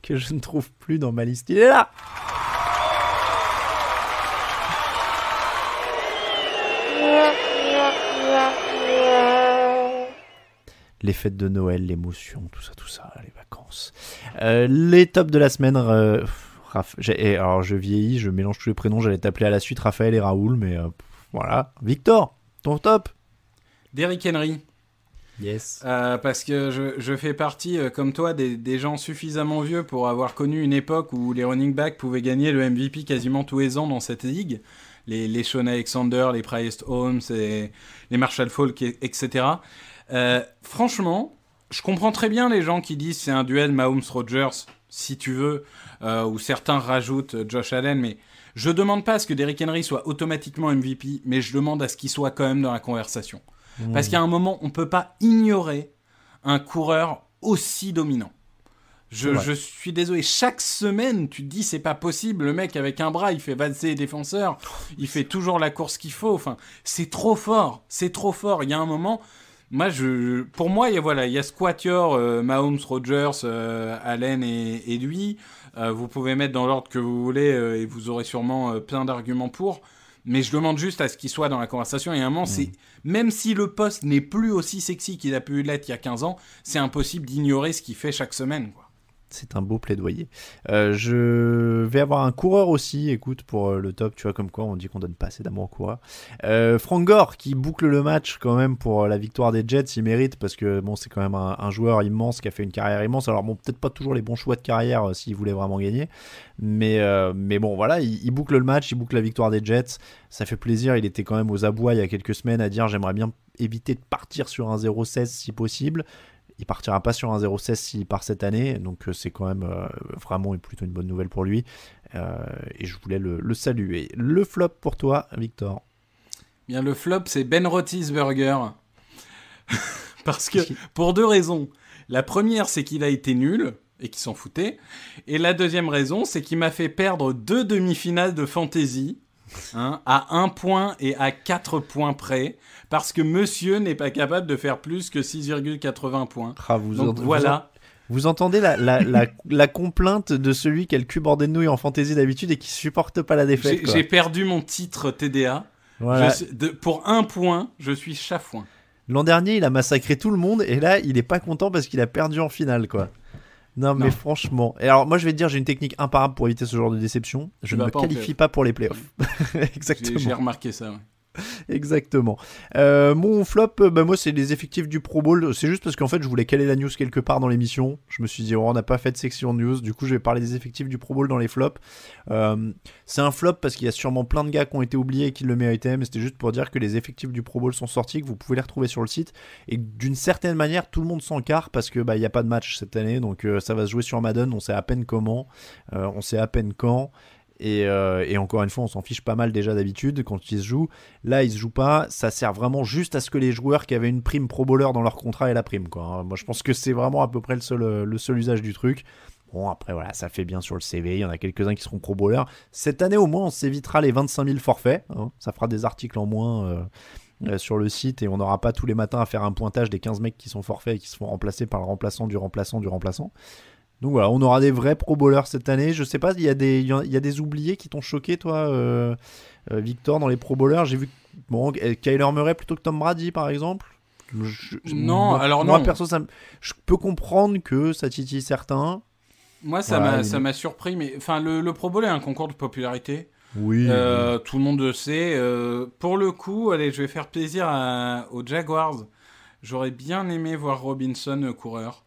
C: que je ne trouve plus dans ma liste. Il est là! Les fêtes de Noël, l'émotion, tout ça, les vacances. Les tops de la semaine, Alors je vieillis, je mélange tous les prénoms, j'allais t'appeler à la suite Raphaël et Raoul, mais voilà. Victor, ton top?
D: Derrick Henry.
C: Yes.
D: Parce que je fais partie, comme toi, des gens suffisamment vieux pour avoir connu une époque où les running backs pouvaient gagner le MVP quasiment tous les ans dans cette ligue. Les Sean Alexander, les Priest Holmes, les Marshall Faulk, etc. Franchement, je comprends très bien les gens qui disent c'est un duel Mahomes-Rodgers, si tu veux, ou certains rajoutent Josh Allen, mais je demande pas à ce que Derrick Henry soit automatiquement MVP, mais je demande à ce qu'il soit quand même dans la conversation. Parce qu'à un moment, on peut pas ignorer un coureur aussi dominant. Je suis désolé, chaque semaine, tu te dis c'est pas possible, le mec avec un bras, il fait valser les défenseurs, il fait toujours la course qu'il faut, enfin, c'est trop fort. Il y a un moment, pour moi, il y a ce quatuor, Mahomes, Rodgers, Allen et lui. Vous pouvez mettre dans l'ordre que vous voulez et vous aurez sûrement plein d'arguments pour. Mais je demande juste à ce qu'il soit dans la conversation. Et à un moment, même si le poste n'est plus aussi sexy qu'il a pu l'être il y a 15 ans, c'est impossible d'ignorer ce qu'il fait chaque semaine, quoi.
C: C'est un beau plaidoyer. Je vais avoir un coureur aussi, écoute, pour le top, tu vois, comme quoi on dit qu'on donne pas assez d'amour au coureur. Frank Gore qui boucle le match quand même pour la victoire des Jets, il mérite parce que bon, c'est quand même un joueur immense qui a fait une carrière immense. Alors bon, peut-être pas toujours les bons choix de carrière s'il voulait vraiment gagner, mais bon, voilà, il boucle le match, il boucle la victoire des Jets, ça fait plaisir. Il était quand même aux abois il y a quelques semaines à dire j'aimerais bien éviter de partir sur un 0-16 si possible. Il partira pas sur un 0-16 s'il part cette année, donc c'est quand même vraiment plutôt une bonne nouvelle pour lui. Et je voulais le saluer. Le flop pour toi, Victor?
D: Bien, le flop, c'est Ben Roethlisberger. Parce que, pour deux raisons. La première, c'est qu'il a été nul et qu'il s'en foutait. Et la deuxième raison, c'est qu'il m'a fait perdre 2 demi-finales de fantasy. À 1 point et à 4 points près, parce que monsieur n'est pas capable de faire plus que 6,80 points. Donc voilà.
C: Vous entendez la complainte de celui qui a le cul bordé de nouilles en fantasy d'habitude et qui supporte pas la défaite.
D: J'ai perdu mon titre TDA. Voilà. Pour 1 point, je suis chafouin.
C: L'an dernier, il a massacré tout le monde et là, il est pas content parce qu'il a perdu en finale, quoi. Non, mais franchement. Et alors, moi, je vais te dire, j'ai une technique imparable pour éviter ce genre de déception. Je ne me qualifie pas pour les playoffs. Exactement.
D: J'ai remarqué ça, ouais.
C: Exactement. Mon flop, moi, c'est les effectifs du Pro Bowl. C'est juste parce qu'en fait, je voulais caler la news quelque part dans l'émission. Je me suis dit, on n'a pas fait de section news. Du coup, je vais parler des effectifs du Pro Bowl dans les flops. C'est un flop parce qu'il y a sûrement plein de gars qui ont été oubliés et qui le méritaient. Mais c'était juste pour dire que les effectifs du Pro Bowl sont sortis, que vous pouvez les retrouver sur le site. Et d'une certaine manière, tout le monde s'encarre parce que il n'y a pas de match cette année. Donc, ça va se jouer sur Madden. On sait à peine comment. On sait à peine quand. Et encore une fois, on s'en fiche pas mal déjà d'habitude quand il se joue. Là, il se joue pas. Ça sert vraiment juste à ce que les joueurs qui avaient une prime Pro Bowler dans leur contrat aient la prime, quoi. Moi, je pense que c'est vraiment à peu près le seul usage du truc. Bon, après, voilà, ça fait bien sur le CV. Il y en a quelques-uns qui seront Pro Bowler. Cette année, au moins, on s'évitera les 25 000 forfaits. Ça fera des articles en moins sur le site et on n'aura pas tous les matins à faire un pointage des 15 mecs qui sont forfaits et qui se font remplacer par le remplaçant du remplaçant du remplaçant. Donc voilà, on aura des vrais Pro Bowlers cette année. Je sais pas, il y a des oubliés qui t'ont choqué, toi, Victor, dans les Pro Bowlers. J'ai vu Kyler Murray plutôt que Tom Brady, par exemple. Moi, perso, je peux comprendre que ça titille certains.
D: Moi, ça m'a surpris. Mais enfin, le Pro Bowl est un concours de popularité.
C: Oui.
D: Tout le monde le sait. Pour le coup, allez, je vais faire plaisir aux Jaguars. J'aurais bien aimé voir Robinson coureur.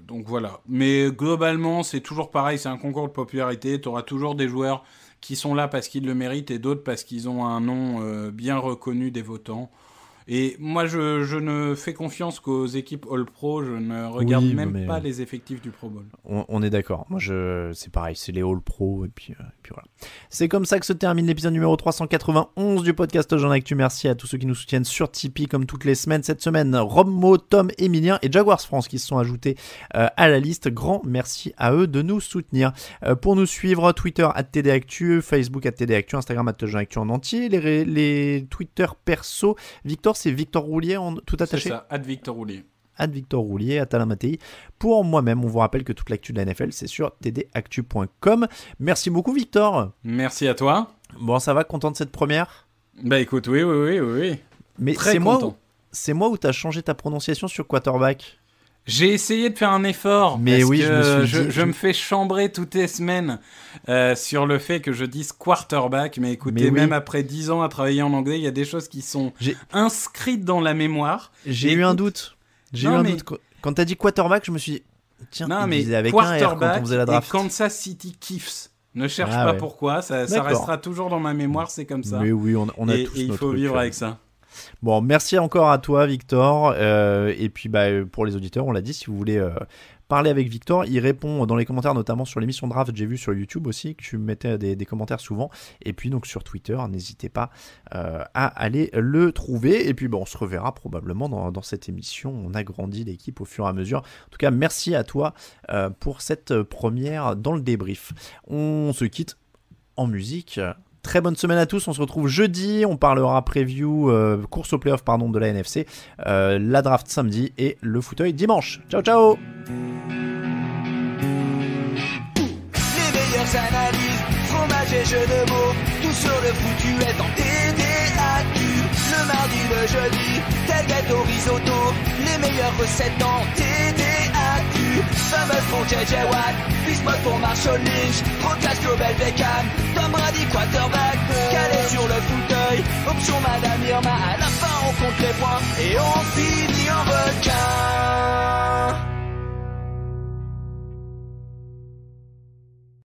D: Donc voilà, mais globalement c'est toujours pareil, c'est un concours de popularité, tu auras toujours des joueurs qui sont là parce qu'ils le méritent et d'autres parce qu'ils ont un nom bien reconnu des votants. Et moi, je ne fais confiance qu'aux équipes All-Pro. Je ne regarde pas les effectifs du Pro Bowl.
C: On est d'accord. Moi, c'est pareil. C'est les All-Pro. Et puis voilà. C'est comme ça que se termine l'épisode numéro 391 du podcast Jean Actu. Merci à tous ceux qui nous soutiennent sur Tipeee comme toutes les semaines. Cette semaine, Robmo, Tom, Emilien et Jaguars France qui se sont ajoutés à la liste. Grand merci à eux de nous soutenir. Pour nous suivre, Twitter @TDActu, Facebook @TDActu, Instagram @JeanActu en entier. Les Twitter perso, Victor, c'est Victor Roulier en tout attaché.
D: C'est ça, @Victor Roulier.
C: @Victor Roulier, @Alain-Mattei. Pour moi-même, on vous rappelle que toute l'actu de la NFL, c'est sur tdactu.com. Merci beaucoup, Victor.
D: Merci à toi.
C: Bon, ça va, content de cette première?
D: Bah écoute, oui.
C: Mais
D: très content.
C: C'est moi où t'as changé ta prononciation sur quarterback?
D: J'ai essayé de faire un effort,
C: mais
D: parce
C: oui,
D: que
C: je
D: me fais chambrer toutes les semaines sur le fait que je dise quarterback, mais écoutez, même après 10 ans à travailler en anglais, il y a des choses qui sont inscrites dans la mémoire.
C: J'ai eu un doute. Quand t'as dit quarterback, je me suis dit, tiens, il disait avec un R quand on faisait la draft.
D: Et Kansas City Chiefs. Ne cherche pas pourquoi, ça restera toujours dans ma mémoire, c'est comme ça.
C: Mais oui, on a tous
D: et il faut vivre avec ça.
C: Bon, merci encore à toi, Victor. Et puis, pour les auditeurs, on l'a dit, si vous voulez parler avec Victor, il répond dans les commentaires, notamment sur l'émission Draft. J'ai vu sur YouTube aussi que tu mettais des commentaires souvent. Et puis, donc, sur Twitter, n'hésitez pas à aller le trouver. Et puis, on se reverra probablement dans cette émission. On agrandit l'équipe au fur et à mesure. En tout cas, merci à toi pour cette première dans le débrief. On se quitte en musique. Très bonne semaine à tous, on se retrouve jeudi, on parlera preview, course au playoff de la NFC, la draft samedi et le fauteuil dimanche. Ciao ciao.
G: Les meilleures analyses, fromage et jeux de mots, tout sur le foutu est en TDAQ. Le mardi, le jeudi, tel gâteau risotto, les meilleures recettes en TDAQ. Fameux pour JJ Watt, Bismuth pour Marshall Lynch, Rocas Global Beckham, Tom Brady quarterback, calé sur le fauteuil, option Madame Irma, à la fin on compte les points et on finit en requin.